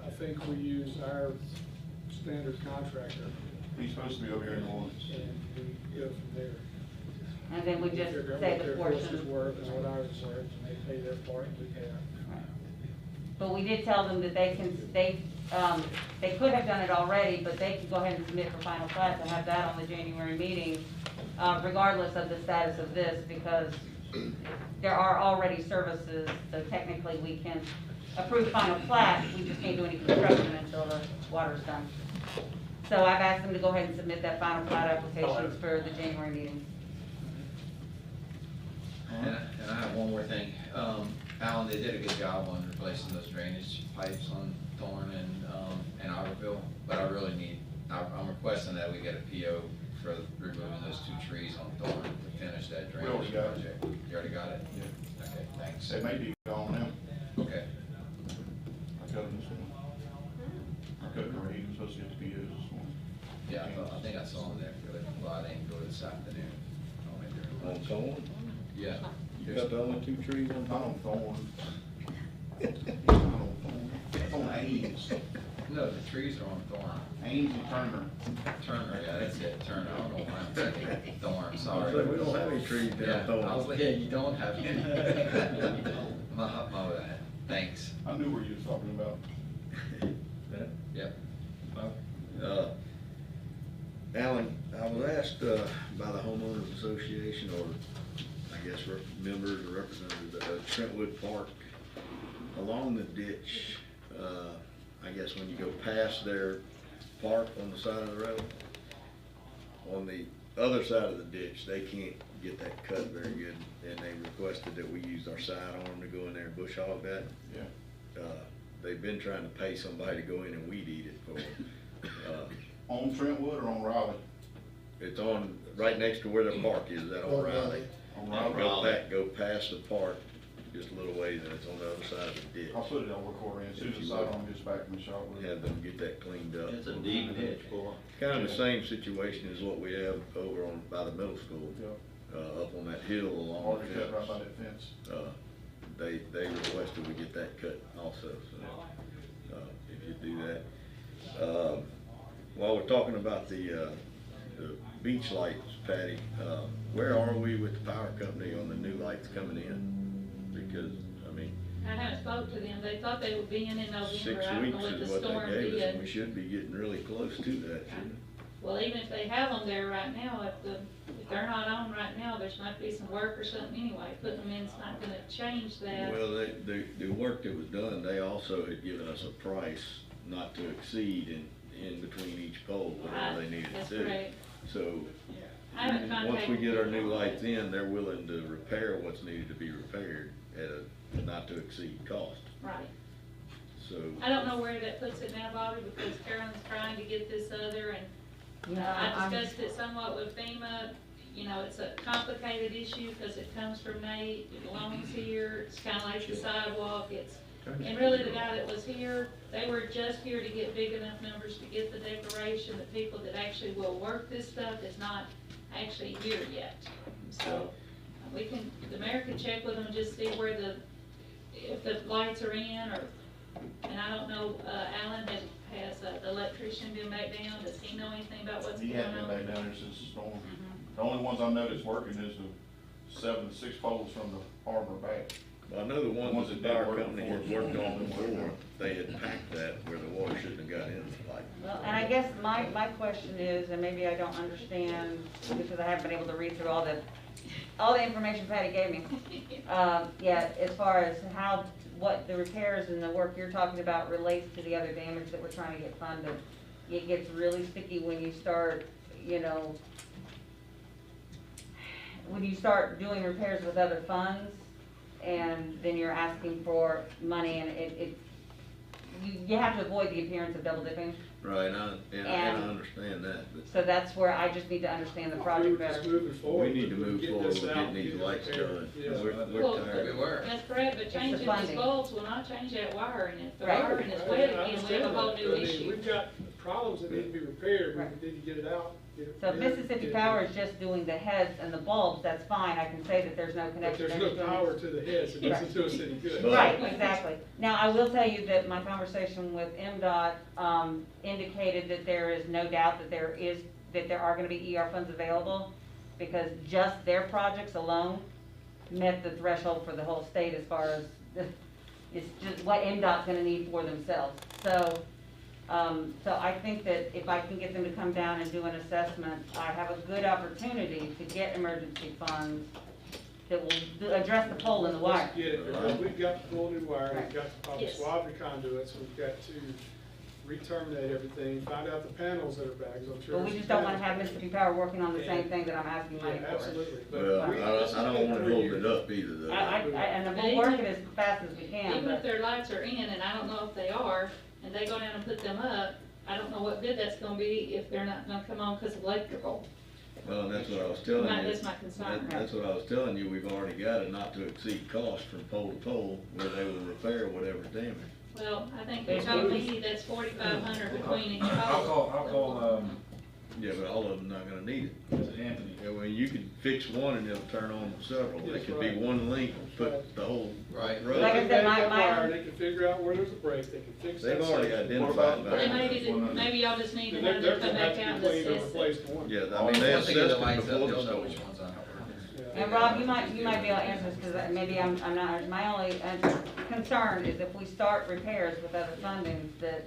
I think we use our standard contractor, He's supposed to be over here in the morning. and we go from there. and then we just Figure out say what the their portion. forces work and what ours is worth, and they pay their part, and we pay our. But we did tell them that they could have done it already, but they could go ahead and submit for final plat to have that on the January meeting, regardless of the status of this, because there are already services, so technically we can approve final plat, we just can't do any construction until the water's done. So I've asked them to go ahead and submit that final plat applications for the January meeting. And I have one more thing. Alan, they did a good job on replacing those drainage pipes on Thorn and Iberville, but I'm requesting that we get a PO for removing those 2 trees on Thorn to finish that We already drainage got it. project. You already got it? Yeah. Okay, thanks. They may be gone now. Okay. I cut them this morning. I cut them already, he was supposed to get the POs this morning. Yeah, I think I saw them there. Well, I didn't go this afternoon. Oh, maybe they're- On Thorn? Yeah. You got the only 2 trees on Not Thorn? on Thorn. Not on Thorn. It's on Ames. No, the trees are on Thorn. Ames and Turner. Turner, yeah, that's it, Turner. I don't know why I'm thinking Thorn, I sorry. said, we don't have any trees Yeah, down Thorn. I was like, yeah, you don't have any. My bad. Thanks. I knew what you was talking about. That? Yep. Alan, I was asked by the homeowners association, or I guess members or representatives of Trentwood Park, along the ditch, I guess when you go past their park on the side of the road, on the other side of the ditch, they can't get that cut very good, and they requested that we use our sidearm to go in there and bush hog that. Yeah. They've been trying to pay somebody to go in and weed eat it for them. On Trentwood or on Raleigh? It's on, right next to where their park is, that on Riley. On Raleigh. Go past the park, just a little ways, and it's on the other side of the ditch. I'll put it on recorder in, as soon as the sidearm gets back from the shop. Have them get that cleaned up. It's a deep ditch, boy. Kind of the same situation as what we have over on, by the middle school. Yeah. up on that hill along Already the cut right fence. by that fence. They requested we get that cut also, so, if you do that. While we're talking about the beach lights, Patty, where are we with the power company on the new lights coming in? Because, I mean, I haven't spoke to them, they thought they would be in November, 6 I don't know weeks what the is what storm they gave us, and we did. should be getting really close to that, shouldn't we? Well, even if they have them there right now, if they're not on right now, there's might be some work or something anyway, putting them in's not gonna change that. Well, the work that was done, they also had given us a price not to exceed in between each pole, whatever they needed That's to do. correct. So, I haven't once we contacted get our them. new lights in, they're willing to repair what's needed to be repaired at a not to exceed cost. Right. So, I don't know where that puts it now, Bobby, because Carolyn's trying to get this other, and I discussed it somewhat with FEMA. You know, it's a complicated issue because it comes from Nate, it belongs here, it's kinda like the sidewalk, and really the guy that was here, they were just here to get big enough numbers to get the declaration. The people that actually will work this stuff is not actually here yet. So, the mayor can check with them and just see where if the lights are in, and I don't know, Alan, has the electrician been back down? Does he know anything about what's He going hasn't on? been back down there since the storm. The only ones I noticed working is the 7 to 6 poles from the harbor back. I know the ones that the did power work company before had the worked on storm. before, they had packed that where the water shouldn't have got in the pipe. Well, and I guess my question is, and maybe I don't understand, because I haven't been able to read through all the information Patty gave me. Yeah, as far as what the repairs and the work you're talking about relates to the other damage that we're trying to get funded. It gets really sticky when you start, when you start doing repairs with other funds, and then you're asking for money, and you have to avoid the appearance of double dipping. Right, and I understand that, but So that's where I just need to understand the project better. Just moving forward. we need to move Get forward this with out, getting these get it lights repaired. done. Yeah. We're tired. That's correct, but changing these funding. bulbs will not change that wiring. If the Right. wiring is I wet again, we understand have a whole that, new but I mean, issue. We've got problems that need to be repaired, Right. we need to get it out. Get it So if repaired, Mississippi get it Power done. is just doing the heads and the bulbs, that's fine, I can say that there's no But connection. there's They're no just doing- power to the heads, it doesn't do us any good. Right, exactly. Now, I will tell you that my conversation with MDOT, indicated that there is no doubt that there are gonna be ER funds available, because just their projects alone met the threshold for the whole state as far as, it's just what MDOT's gonna need for themselves. So I think that if I can get them to come down and do an assessment, I have a good opportunity to get emergency funds that will address the pole in the wire. Let's get it, because we've got to pull new wire, we've got to probably Yes. swab the conduits, we've got to re-terminate everything, find out the panels that are back, 'cause I'm sure. But we there's just don't wanna panels. have Mississippi Power working on the same thing that I'm asking money Yeah, for. absolutely. But Well, we- this has I don't been wanna 3 hold years. it up either, though. And we'll work it as fast as we can, Even if but, their lights are in, and I don't know if they are, and they go down and put them up, I don't know what good that's gonna be if they're not gonna come on because of electrical. Well, and that's what I was telling you. That's my concern. That's what I was telling you, we've already got a not to exceed cost from pole to pole, where they will repair whatever's damaged. Well, I think they told me that's 4,500 between each I'll pole. call, Yeah, but all of them not gonna need it. Anthony. Yeah, well, you could fix one and it'll turn on several. They That's could be right. one link, put the whole Right. road. Like I They said, can my- wire, they can figure out where there's a break, they can fix that. They've already section. identified Then that. maybe y'all just need to They're have gonna them come have back to out be and cleaned or assess it. replaced one. Yeah, I Once mean, they they get assessed the it lights up, before the they'll know storm. which ones aren't working. Yeah. and Rob, you might be able to answer this, because maybe I'm not, my only concern is if we start repairs with other fundings, that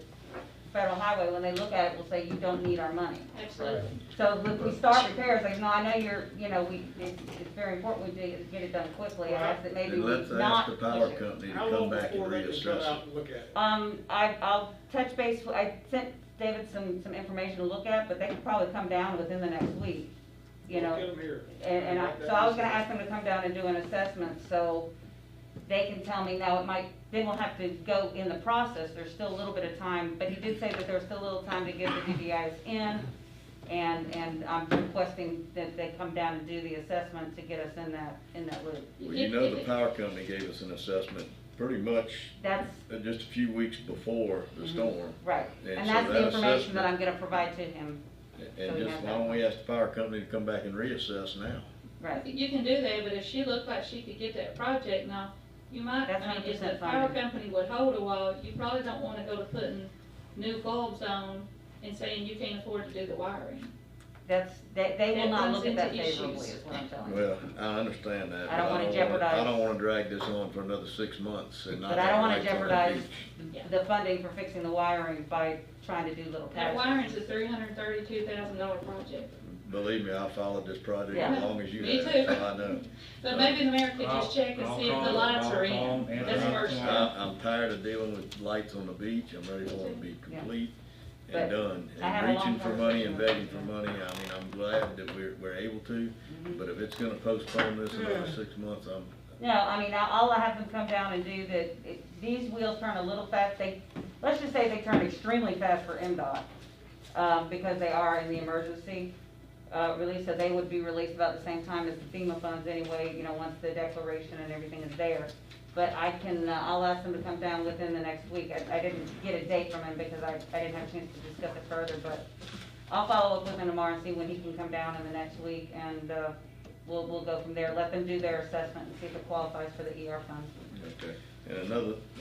Federal Highway, when they look at it, will say, you don't need our money. Absolutely. So if we start repairs, like, no, I know it's very important we get it done quickly, I ask that maybe And we let's not. ask the power company to How come long back and before they can come reassess out it. and look at it? I'll touch base, I sent David some information to look at, but they could probably come down within the next week, Get them here. so I was gonna ask them to come down and do an assessment, so they can tell me, now then we'll have to go in the process, there's still a little bit of time, but he did say that there's still a little time to get the DVIs in, and I'm requesting that they come down and do the assessment to get us in that loop. Well, you know, the power company gave us an assessment pretty much That's, just a few weeks before the storm. right, And and so that's the that information that assessment- I'm gonna provide to him. And So we just, have why that. don't we ask the power company to come back and reassess now? Right. You can do that, but if she looked like she could get that project, now, you might, That's I mean, if the 100% power funded. company would hold a while, you probably don't wanna go to putting new bulbs on and saying you can't afford to do the wiring. They will That not runs look at that into favorably, issues. is what I'm telling you. Well, I understand that. I don't but wanna I jeopardize- don't wanna drag this on for another 6 months and not. But I don't have wanna lights on the jeopardize beach. the funding for fixing the wiring by trying to do little That patches. wiring's a $332,000 project. Believe me, I followed this project Yeah. as long as you Me have, too. so I know. But maybe the mayor could just check and I'll see if call the him. lights are I'll call him in. and That's the ask first him. thing. I'm tired of dealing with lights on the beach. I'm ready for them to be complete But and done. I had a And long reaching for money and begging conversation for with money, I mean, I'm glad that we're able to, Mm-hmm. but if it's gonna postpone this another 6 months, I'm, No, I mean, all I have them come down and do these wheels turn a little fast, let's just say they turn extremely fast for MDOT, because they are in the emergency, release, so they would be released about the same time as the FEMA funds anyway, you know, once the declaration and everything is there. But I can, I'll ask them to come down within the next week. I didn't get a date from him because I didn't have a chance to discuss it further, but I'll follow up with him tomorrow and see when he can come down in the next week, and, we'll go from there. Let them do their assessment and see if it qualifies for the ER funds. okay. And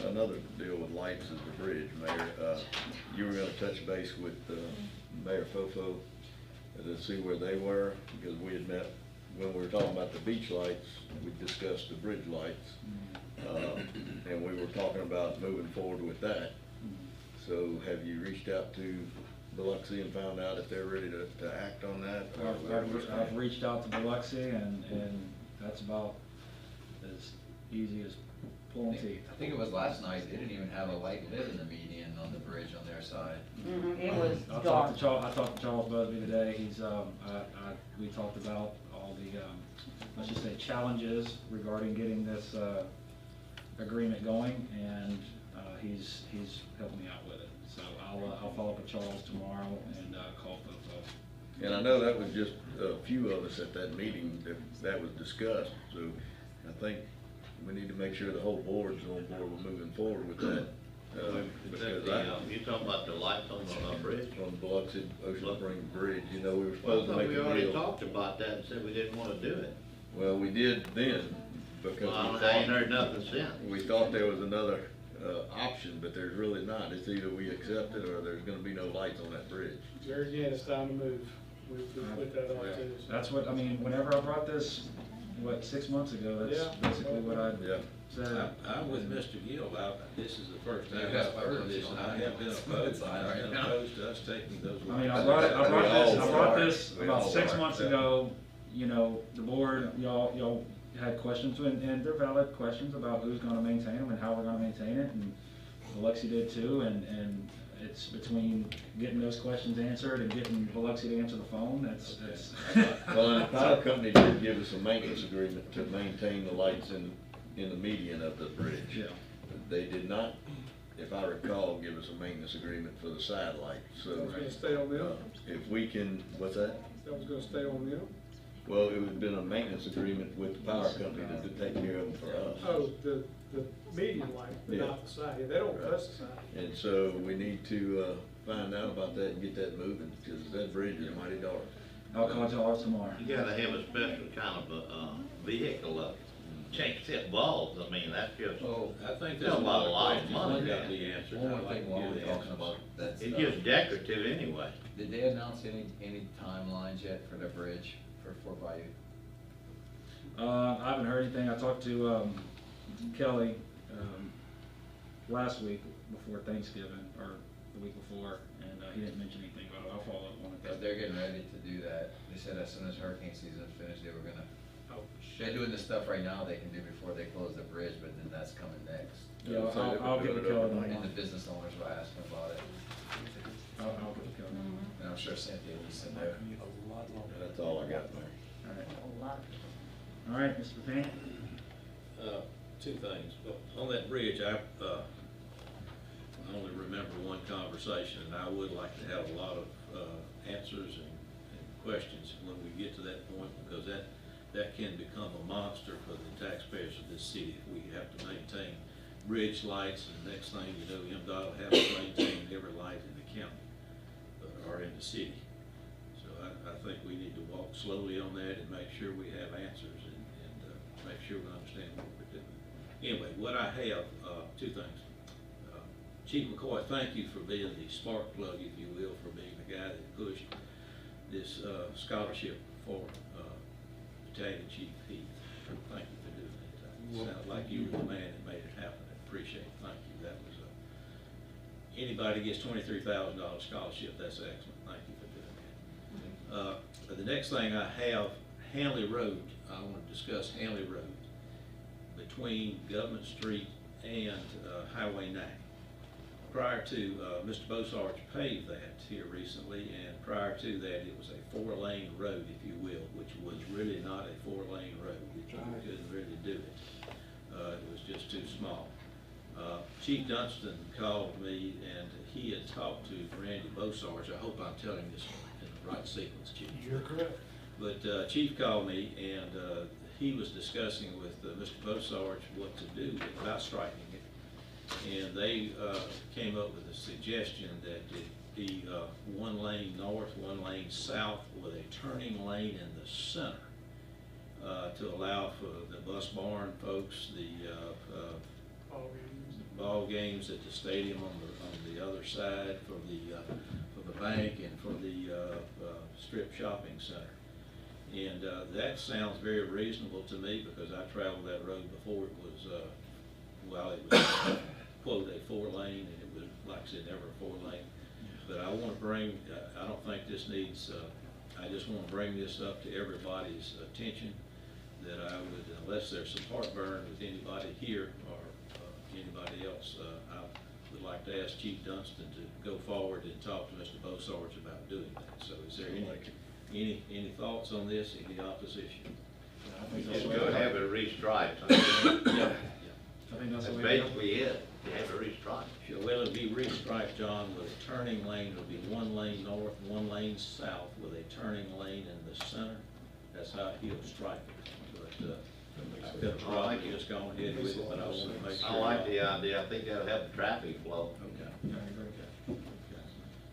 another deal with lights is the bridge, Mayor. You were gonna touch base with, Mayor Fofo to see where they were, because we had met, when we were talking about the beach lights, we discussed the bridge lights. And we were talking about moving forward with that. So have you reached out to Biloxi and found out if they're ready to act on that? I've reached out to Biloxi and that's about as easy as pulling teeth. I think it was last night, they didn't even have a light lit in the median on the bridge on their side. It was I dark. talked to Charles Busby today. He's, we talked about all the, let's just say challenges regarding getting this, agreement going, and, he's helping me out with it. So I'll follow up with Charles tomorrow and, call Fofo. And I know that was just a few of us at that meeting that was discussed, so I think we need to make sure the whole board's on board with moving forward with that. Because You talking about the lights on the bridge? on the Biloxi Ocean Spring Bridge, you know, we were Well, I supposed to thought make we a already deal. talked about that and said we didn't wanna do it. Well, we did then, because Well, we I ain't thought, heard nothing since. we thought there was another, option, but there's really not. It's either we accept it or there's gonna be no lights on that bridge. There again, it's time to move. We put that on too. That's what, I mean, whenever I brought this, 6 months ago, that's Yeah. basically what I Yeah. said. I'm with Mr. Gill. This is the first time Yeah, I've heard this, and I have been opposed. I've been opposed to us taking those. I mean, I lights. brought this We about all 6 are. months ago. You know, the board, y'all had questions, and they're valid questions about who's gonna maintain them and how we're gonna maintain it, and Biloxi did too, and it's between getting those questions answered and getting Biloxi to answer the phone, that's. Well, and the power company did give us a maintenance agreement to maintain the lights in the median of the bridge. Yeah. They did not, if I recall, give us a maintenance agreement for the side lights, so. That was gonna stay on them? If we can, what's that? That was gonna stay on them? Well, it would have been a maintenance agreement with the power company to take care of them for us. Oh, the median light, but Yeah. not the side. Yeah, they don't touch the side. And so we need to, find out about that and get that moving, because that bridge is mighty dark. I'll call y'all tomorrow. You gotta have a special kind of a, vehicle up, change set bulbs, I mean, that's just. Oh, I think That's there's a lot of questions money. that got to be answered. One I'd more like thing to while hear we're the talking answers. about that It's stuff. just decorative anyway. Did they announce any timelines yet for the bridge for Fort Bayou? I haven't heard anything. I talked to, Kelly, last week before Thanksgiving, or the week before, and, he didn't mention anything about it. I'll follow up on it. Because they're getting ready to do that. They said as soon as hurricane season is finished, they were gonna, they're doing the stuff right now they can do before they close the bridge, but then that's coming next. Yeah, So they I'll could get do with it Kelly overnight. And tomorrow. the business owners were asking about it. I'll get with Kelly. And I'm sure Cynthia was in there. That's all I got, Mayor. All right, Mr. Payne? Two things. On that bridge, I only remember one conversation, and I would like to have a lot of answers and questions when we get to that point, because that can become a monster for the taxpayers of this city. If we have to maintain bridge lights, and the next thing you know, MDOT will have to maintain every light in the county or in the city. So I think we need to walk slowly on that and make sure we have answers and make sure we understand what we're doing. Anyway, what I have, two things. Chief McCoy, thank you for being the spark plug, if you will, for being the guy that pushed this scholarship for Battalion Chief Heath. Thank you for doing that. Sounds like you were the man that made it happen. I appreciate it. Thank you. That was anybody gets $23,000 scholarship. That's excellent. Thank you for doing that. The next thing I have, Hanley Road. I want to discuss Hanley Road between Government Street and Highway 9. Prior to, Mr. Bosarge paved that here recently, and prior to that, it was a 4-lane road, if you will, which was really not a 4-lane road. We couldn't really do it. It was just too small. Chief Dunstan called me, and he had talked to Randy Bosarge. I hope I'm telling this in the right sequence, Chief. You're correct. But Chief called me, and he was discussing with Mr. Bosarge what to do about striking it. And they came up with a suggestion that it be 1 lane north, 1 lane south, with a turning lane in the center to allow for the bus barn folks, the ball games at the stadium on the other side, for the bank and for the strip shopping center. And that sounds very reasonable to me, because I traveled that road before it was, well, it was quote a 4-lane, and it was, like I said, never a 4-lane. But I want to bring, I don't think this needs, I just want to bring this up to everybody's attention, that I would, unless there's some heartburn with anybody here or anybody else, I would like to ask Chief Dunstan to go forward and talk to Mr. Bosarge about doing that. So is there any thoughts on this, any opposition? Just go have it restriped. Yeah. I think that's That's the way. basically it. You have it restriped. Sure, well, it'll be restriped, John, with a turning lane. It'll be 1 lane north, 1 lane south, with a turning lane in the center. That's how he'll stripe it. But I could have probably just gone ahead with it, but I want to make sure. I like the idea. I think that'll help the traffic flow. Okay. Okay.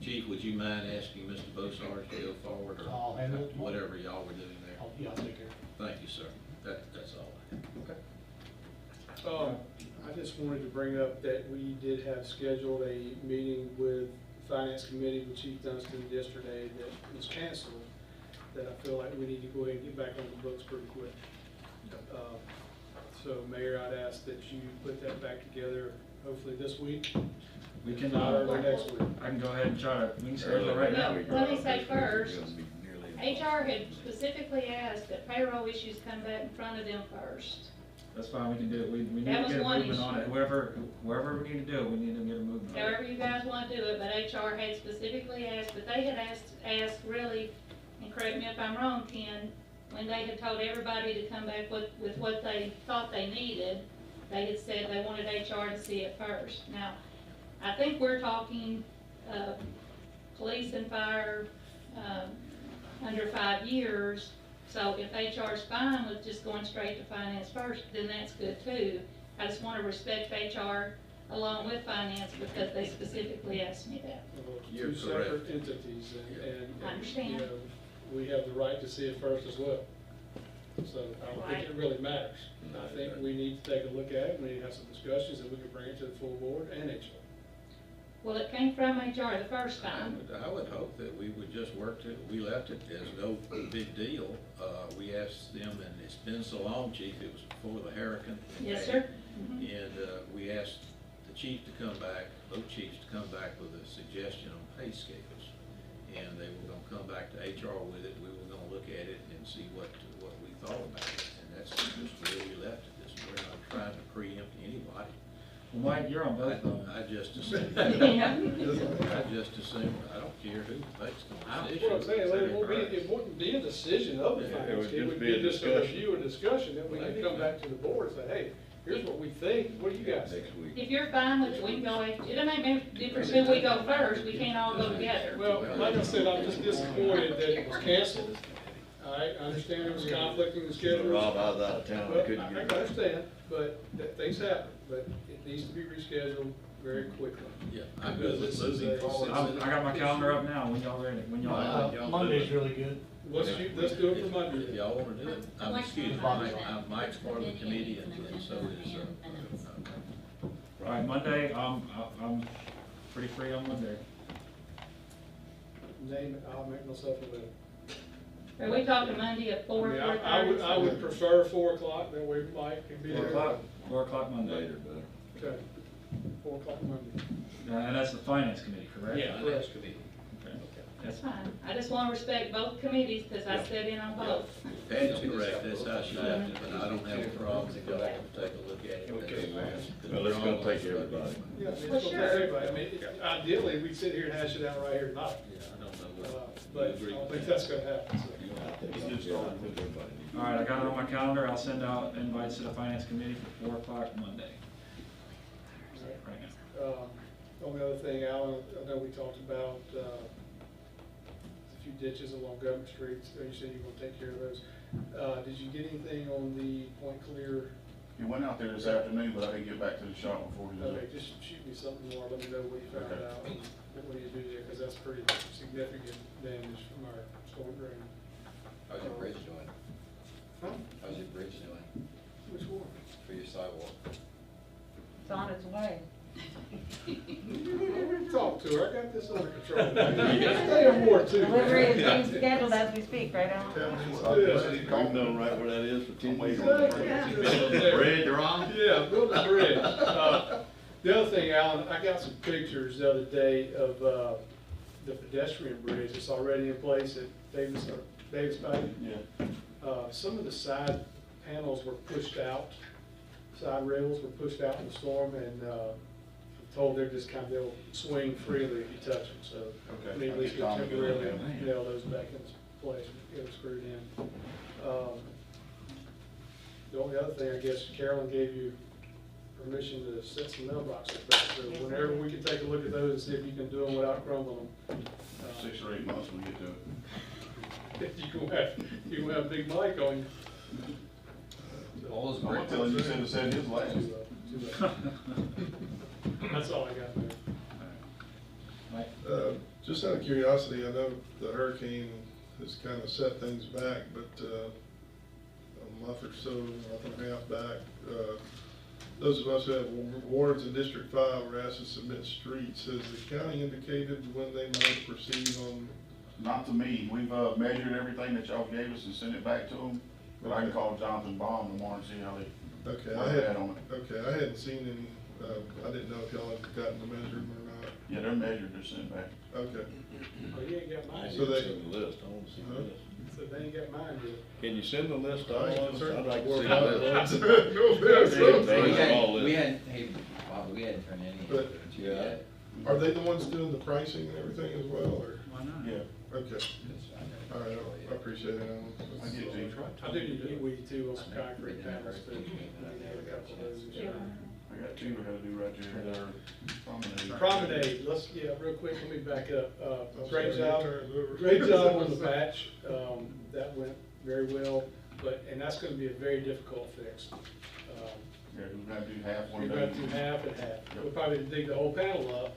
Chief, would you mind asking Mr. Bosarge to go forward, or I'll handle it. whatever y'all were doing there? Yeah, I'll take care. Thank you, sir. That's all I have. Okay. I just wanted to bring up that we did have scheduled a meeting with the Finance Committee with Chief Dunstan yesterday that was canceled, that I feel like we need to go ahead and get back on the books pretty quick. So Mayor, I'd ask that you put that back together, hopefully this week. We can, Or next week. I can go ahead and try to, we can schedule it right now. Let me say first, HR had specifically asked that payroll issues come back in front of them first. That's fine, we can do it. We need That to was get a one movement on issue. it. Whoever we need to do it, we need to get a movement on it. However you guys want to do it, but HR had specifically asked, but they had asked really, and correct me if I'm wrong, Ken, when they had told everybody to come back with what they thought they needed, they had said they wanted HR to see it first. Now, I think we're talking, police and fire, under 5 years. So if HR's fine with just going straight to finance first, then that's good too. I just want to respect HR along with finance, because they specifically asked me that. You're Two separate entities, and I understand. you know, we have the right to see it first as well. So I don't think it really matters. I think we need to take a look at it, we need to have some discussions, and we can bring it to the full board and HR. Well, it came from HR the first time. I would hope that we would just work to, we left it as no big deal. We asked them, and it's been so long, Chief, it was before the hurricane. Yes, sir. And we asked the chief to come back, both chiefs to come back with a suggestion on pay scales. And they were gonna come back to HR with it. We were gonna look at it and see what we thought about it. And that's just where we left it. We're not trying to preempt anybody. Well, Mike, you're on both of them. I just assumed. Yeah. I just assumed, I don't care who makes the decision. What I'm saying, it wouldn't be a decision of the Yeah, it finance, would it just would be a be just a discussion. review and discussion, then we can come back to the board and say, hey, here's what we think, what do you guys think? Next week. If you're fine with it, we can go, it don't make any difference who we go first, we can't all go together. Well, like I said, I'm just disappointed that it was canceled. I understand there was conflict in the schedule. Rob, I was out of town, I Well, couldn't I get. understand, but things happen, but it needs to be rescheduled very quickly. Yeah, I'm good with moving forward. I got my calendar up now, when y'all ready, when y'all. Monday's really good. Let's do it for Monday. If y'all wanna do it, excuse me, Mike's part of the committee, and so is, All right, Monday, I'm pretty free on Monday. Name it, I'll make myself available. Are we talking Monday at I 4, mean, 4:30? I would prefer 4 o'clock, that way Mike can be 4 there. o'clock, 4 o'clock Monday. Later, better. Okay, 4 o'clock Monday. And that's the finance committee, correct? that's committee. Okay. That's fine. I just want to respect both committees because I sit in on both. Patty's correct, that's how she left it, but I don't have a problem if y'all want to take a look at it. Okay. Well, it's gonna take everybody. Yeah, it's Well, gonna take sure. everybody. I mean, ideally, we'd sit here and hash it out right here tonight, Yeah, I don't know. but I don't think that's gonna happen, so. All right, I got it on my calendar, I'll send out invites to the finance committee for 4 o'clock Monday. Right now. Only other thing, Alan, I know we talked about, a few ditches along Government Street, so you said you were gonna take care of those. Did you get anything on the Point Clear? He went out there this afternoon, but I didn't get back to the shop before he Okay, left. just shoot me something more, let me know what you found Okay. out, and what do you do there, because that's pretty significant damage from our storm drain. How's your bridge doing? Huh? How's your bridge doing Which one? for your sidewalk? It's on its way. Talk to her, I got this under control. Stay on board too. Delivery is being scheduled as we speak, right, Alan? You've known right where that is for 10 years. Bridge, Ron? Yeah, build a bridge. The other thing, Alan, I got some pictures the other day of, the pedestrian bridge that's already in place at Davis Bay. Yeah. Some of the side panels were pushed out, side rails were pushed out in the storm, and, I'm told they're just kind of, they'll swing freely if you touch them, so. Okay. I mean, at least we I'll get Tom to go temporarily look at 'em. nail those back in place, get them screwed in. The only other thing, I guess Carolyn gave you permission to set some mailboxes back, so whenever we can take a look at those and see if you can do them without crumbling them. 6 or 8 months when we get to it. You gonna have Big Mike on you. All those I'm gonna tell him you should have said his last. That's all I got there. Just out of curiosity, I know the hurricane has kind of set things back, but a month or so, month and a half back, those of us who have wards in District 5 were asked to submit streets. Has the county indicated when they might proceed on? Not to me. We've measured everything that y'all gave us and sent it back to them. But I can call Jonathan Baum tomorrow and see how they Okay, work that on it. I hadn't seen any, I didn't know if y'all had gotten the measurement or not. Yeah, they're measured, they're sent back. Okay. Oh, you ain't got mine So yet. they- Send the list, I want to see the list. So they ain't got mine yet. Can you send the list to all I of can us? certainly I'd like to work see on the it. list. No offense. We hadn't, hey, Bob, we hadn't turned any But- to you yet. Are they the ones doing the pricing and everything as well, or? Why not? Yeah. Okay, all right, I appreciate it, Alan. I get you. I do need to get with you too on some concrete panels too. I need to have a couple of those this year. I got 2 we gotta do right there. They're Promenade, real quick, let me back up. Great sorry, job, your turn's over. great job on the patch. That went very well, and that's gonna be a very difficult fix. Yeah, we're gonna do half one We're day. gonna do half and half. We'll probably dig the whole panel up,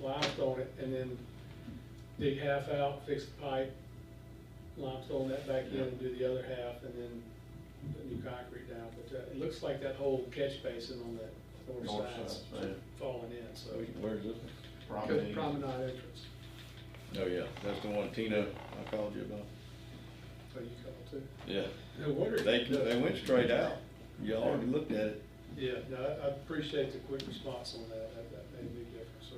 limestone it, and then dig half out, fix the pipe, limestone that back in, and do the other half, and then put new concrete down. But it looks like that whole catch basin on that north North side's side, yeah. falling in, so. Where is this? Promenade. Promenade entrance. Oh, yeah, that's the one Tina, I called you about. So you call too. Yeah. No wonder. They went straight out. You already looked at it. Yeah, no, I appreciate the quick response on that. That made a big difference, sir.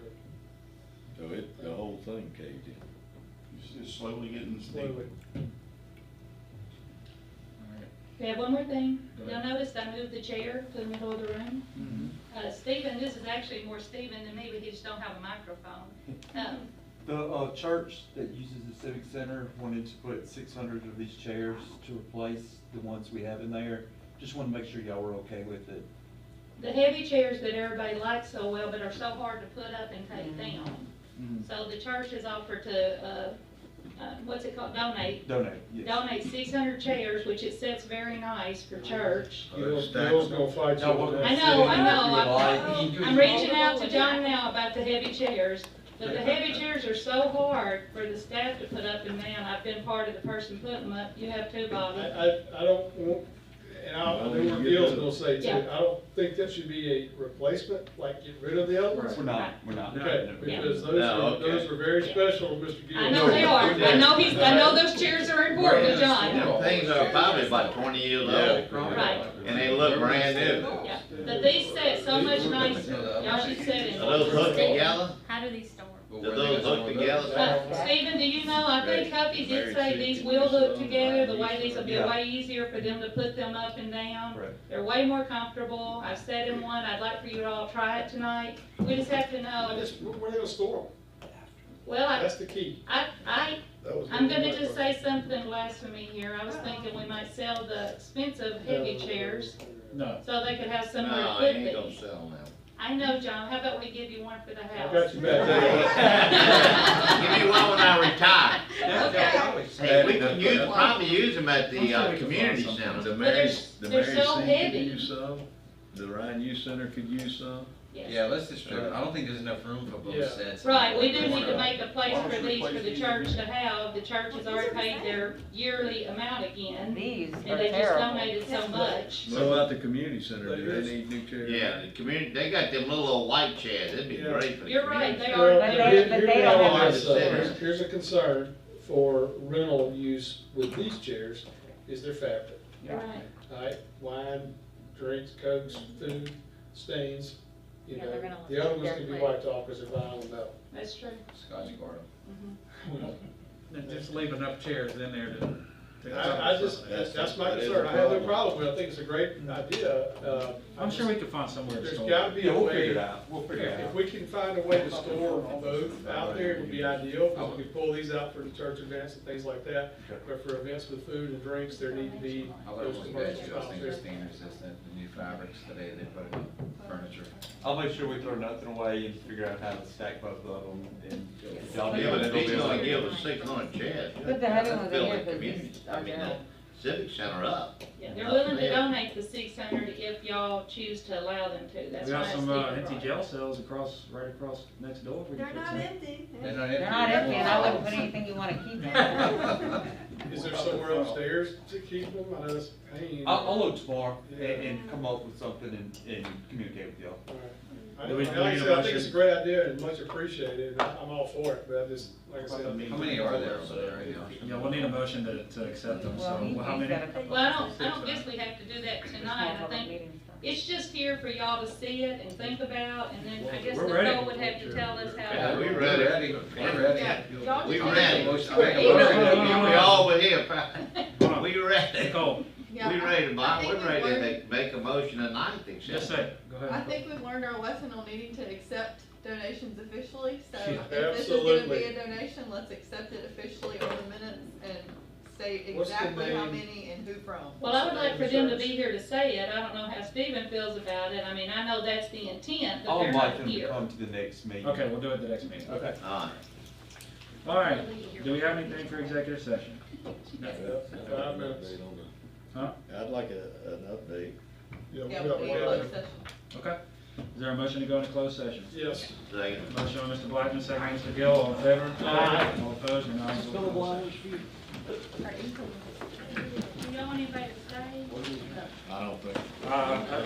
So the whole thing caved in. It's slowly getting steep. Slowly. We have one more thing. Go You'll ahead. notice I moved the chair to the middle of the room. Stephen, this is actually more Stephen than me, but he just don't have a microphone. The church that uses the Civic Center wanted to put 600 of these chairs to replace the ones we have in there. Just want to make sure y'all were okay with it. The heavy chairs that everybody likes so well, but are so hard to put up and take down. So the church has offered to what's it called, donate. Donate, yes. Donate 600 chairs, which it sets very nice for church. Bill's gonna fight you on that. I know, I'm reaching out to John now about the heavy chairs, but the heavy chairs are so hard for the staff to put up and down. I've been part of the person putting them up. You have too, Bobby. I don't want, and I know what Bill's gonna say too, Yeah. I don't think that should be a replacement, like get rid of the other ones. We're not. Okay, because those No, are, okay. those are very special to Mr. Gill. I know they are. I know those chairs are important to John. Them things are probably about 20 years old. Right. And they look brand new. Yeah, but these set so much nicer. Y'all should set in. Are those hooked together? How do these store? Do those hook together? Stephen, do you know, I think Huffy did say these will hook together, the way these will be way easier for them to put them up and down. Right. They're way more comfortable. I've sat in one. I'd like for you to all try it tonight. We just have to know. Where they gonna store them? Well, That's the key. I'm gonna just say something blasphemy here. I was thinking we might sell the expensive heavy chairs. No. So they could have somewhere to No, I put ain't gonna these. sell them. I know, John. How about we give you one for the house? I got you back. Give me one when I retire. Okay. Hey, we can use, probably use them at the community center. The they're Mary so Center heavy. could use some, the Ryan Youth Center could use some. Yes. Yeah, let's distribute. I don't think there's enough room for both Yeah. sets. Right, we do need to make a place for these for the church to have. The church has already paid their yearly amount again, These are and they just terrible. donated so much. What about the community center? Do they need new chairs? Yeah, the community, they got them little white chairs. That'd be Yeah. great for the You're right, community. they Well, are. But here- they here don't now have is, the- here's a concern for rental use with these chairs, is their fabric. Right. Alright, wine, drinks, cokes, food, stains, you Yeah, know, they're gonna the other ones look can be dirty. wiped off because they're vinyl and metal. That's true. Scotch guard 'em. And just leave enough chairs in there to. I just, that's my concern, I have no problem with it, I think it's a great idea, I'm sure we could find somewhere to there's store. gotta be Yeah, a we'll way. figure it out. We'll figure it If out. we can find a way to store both out there, it would be ideal, because we could pull these out for the church events and things like that. Okay. But for events with food and drinks, there need to be I love those what you commercial guys do. style I think they're chairs. stain resistant, the new fabrics today, they put in furniture. I'll make sure we throw nothing away and figure out how to stack both of them and. Yeah, but if he's gonna give us 600 chairs. Put the heavy ones in fill here, the 'cause community. these I are mean, terrible. the civic center up. Yeah, they're willing to donate the 600 if y'all choose to allow them to. That's We why got it's some different. empty jail cells right across next door. We can They're put not some. empty. They're not They're not empty, and I wouldn't put anything you wanna keep in. Is there somewhere upstairs to keep them? I know it's a pain. I'll look tomorrow Yeah. and come up with something and communicate with y'all. All right. Do we Like need I a said, I think it's a motion? great idea and much appreciated, and I'm all for it, but I just, like I said. How many are there over there right now? Yeah, we'll need a motion to accept them, so Well, how he's many? got a couple. Well, I don't guess we have to do that tonight. I think it's just here for y'all to see it and think about, and then I guess We're ready. Nicole would have to tell us Yeah, how. we We're ready. ready. We're ready. Y'all We just- ready. I make a Hold motion. on. We all were here, pal. Hold on. We ready. Nicole, Yeah, We ready, Bob. I think We're we've ready to learned- make a motion tonight, just except. say, it. Go ahead. I Nicole. think we've learned our lesson on needing to accept donations officially, so Yeah. if this is gonna Absolutely. be a donation, let's accept it officially on the minutes and say What's the exactly how name? many and who from. Well, I would like for them to be here to say it. I don't know how Stephen feels about it. I mean, I know that's the intent, but I'll they're invite not them to here. come to the next meeting. Okay, we'll do it the next meeting. Okay. All right. All right, do we have anything for executive session? No. 5 minutes. Huh? I'd like an update. Yeah, Yeah, we got we one. need a closed session. Okay. Is there a motion to go into closed session? Yes. Second. Motion by Mr. Blackman, second by Mr. Gill, all in favor? Aye. All opposed, or not? Do y'all want anybody to stay? I don't think.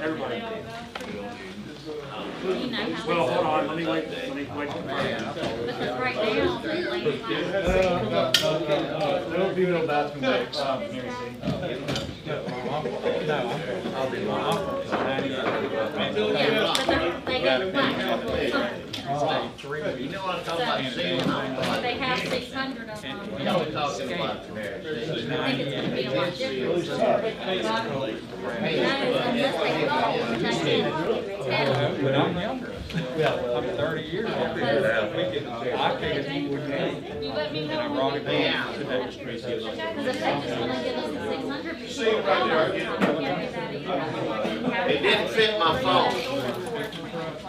Everybody. They all go? You know how Well, this- hold on, let me wait. Because right now, the lady There'll be no bathroom breaks, Mary C. yeah, but they got plaques. You know what I'm talking about, seeing? They have 600 of them. We always talking about the I think it's gonna be a lot different. Hey, Unless they call, that's it. When I'm younger. Yeah, I'm 30 years old. I figured we can. You let me know. And I brought it when you- back to that street. Because if they just wanna give us the 600 people. See it right there, It didn't fit my phone.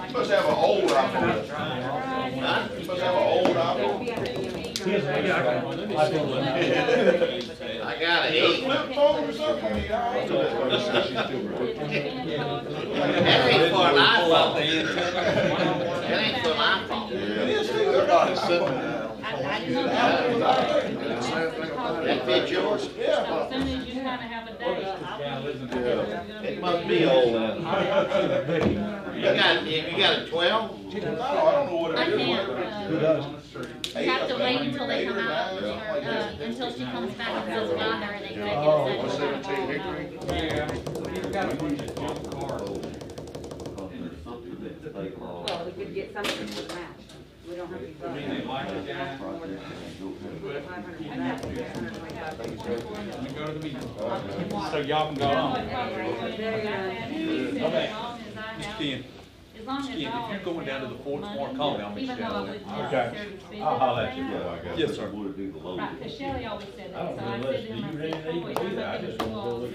Supposed to have an old iPhone. Huh? Supposed to have an old iPhone. I got an 8. Flip phone or something. That ain't for an iPhone. That ain't for an iPhone. I didn't know that. That fit yours? So as soon as you kind of have a date. It must be old then. You got a 12? No, I don't know what I it is. can't, you have to wait until they come out, or, until she comes back and says why they're an executive Well, we could get something for the match. We don't have to go. Go to the meeting. So y'all can go on. Just Ken. As long as Ken, if all you're going down to the fourth floor, call me, I'll meet you even though I down wouldn't there. necessarily spend it I'll holler at you. around. Yes, sir. Right, because Shelley always said that, so I said to him, I said, boy, I'm not gonna do all this.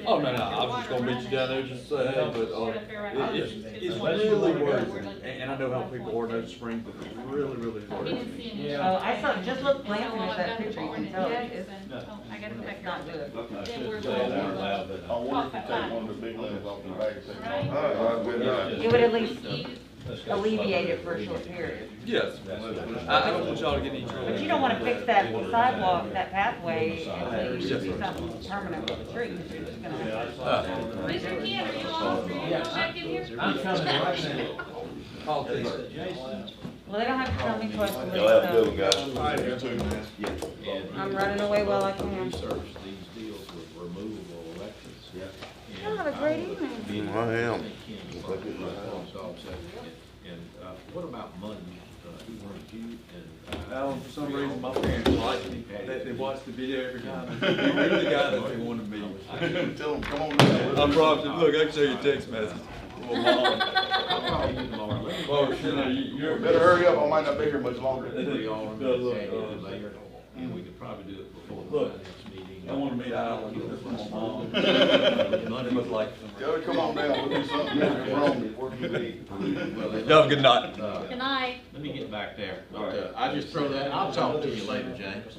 Oh, no, I was just gonna meet you down there just to say, hey, but, it's really worth it. And I know how people are in spring, but it's really, really worth He it. didn't see any. Oh, I saw, just look glancing at that picture, you can tell it is. I gotta go back. Not good. I wonder if you take one of the big limbs off the back and say, It would at least alleviate it for a short period. Yes. I don't want y'all to get any trouble. But you don't wanna fix that sidewalk, that pathway, until you do something permanent with the trees. You're just gonna have to. Mr. Ken, are you all check in here? I'm coming right now. Politics. Well, they don't have to tell me twice a week, Y'all have a good one, so guys. you too, man. I'm running away while I can. Research these deals with removable elections. Y'all have a great evening. I am. And what about money? Who weren't you and? For some reason, my parents liked me. They watched the video every time. You're the guy that they wanted me. Tell them, come on down. I promise you, look, I can show you a text message. Oh, you're. Better hurry up, I might not be here much longer. And we could probably do it before the next meeting. I want to meet Alan, get this from my mom. Money was like. Yo, come on down, we'll do something. Wrong. Y'all have a good night. Good night. Let me get back there. All right. I just throw that, I'll talk to you later, James.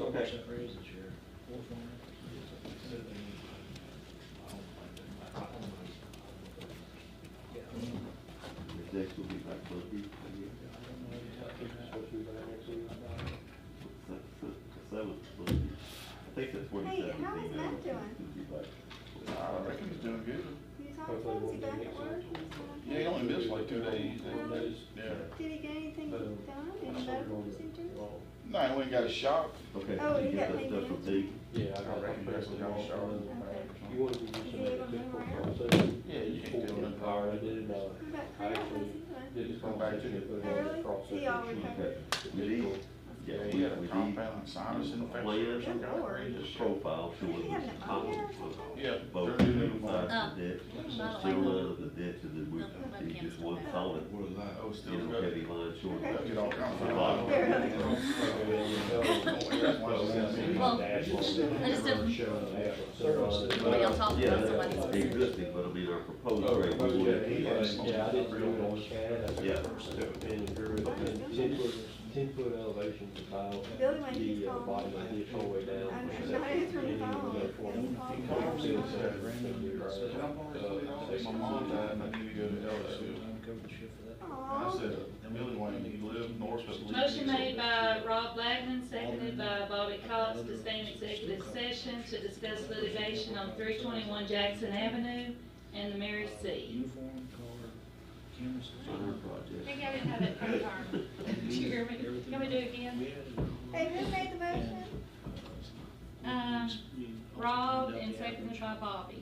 Next will be back for the I think that's what he Hey, said. how is Matt doing? I reckon he's doing good. You talked to him, is he back at work? Yeah, he only missed like 2 days. Yeah. Did he get anything done? Any medical procedures? No, he went and got a shot. Okay. Oh, did he you got get that paid stuff in? from D? I reckon he just got a shot. Okay. Is he able to move around? Yeah, you can do it. What about Craig? How's he doing? Just come back to you. Oh, really? He all recovered? With D? Yeah, he had a compound sinus infection or some kind of crazy shit. Profile showing Did he have the pneumonia or top something? Yeah. both they're sides doing of fine. the ditch, still of the ditch, and then we, he just wasn't solid. What is that? Oh, still You know, good. heavy line short. They'll get all kinds of. Well, Really? Well, I just didn't, well, y'all talked Yeah, about that's somebody. existing, but I mean, our proposed rate, we would. Yeah, I didn't really know Yeah. 10-foot elevation about Billy, when he's the calling bottom me. of the ditch all the way down. I'm not answering the phone. He's calling My mom died and I need to go to LSU. I Aw. said, Billy Wayne, you live north of. Motion made by Rob Blackman, seconded by Bobby Cox to stay in executive session to discuss litigation on 321 Jackson Avenue and the Mary C. Maybe I didn't have that part. Did you hear me? Can we do it again? Hey, who made the motion? Rob and seconded by Bobby.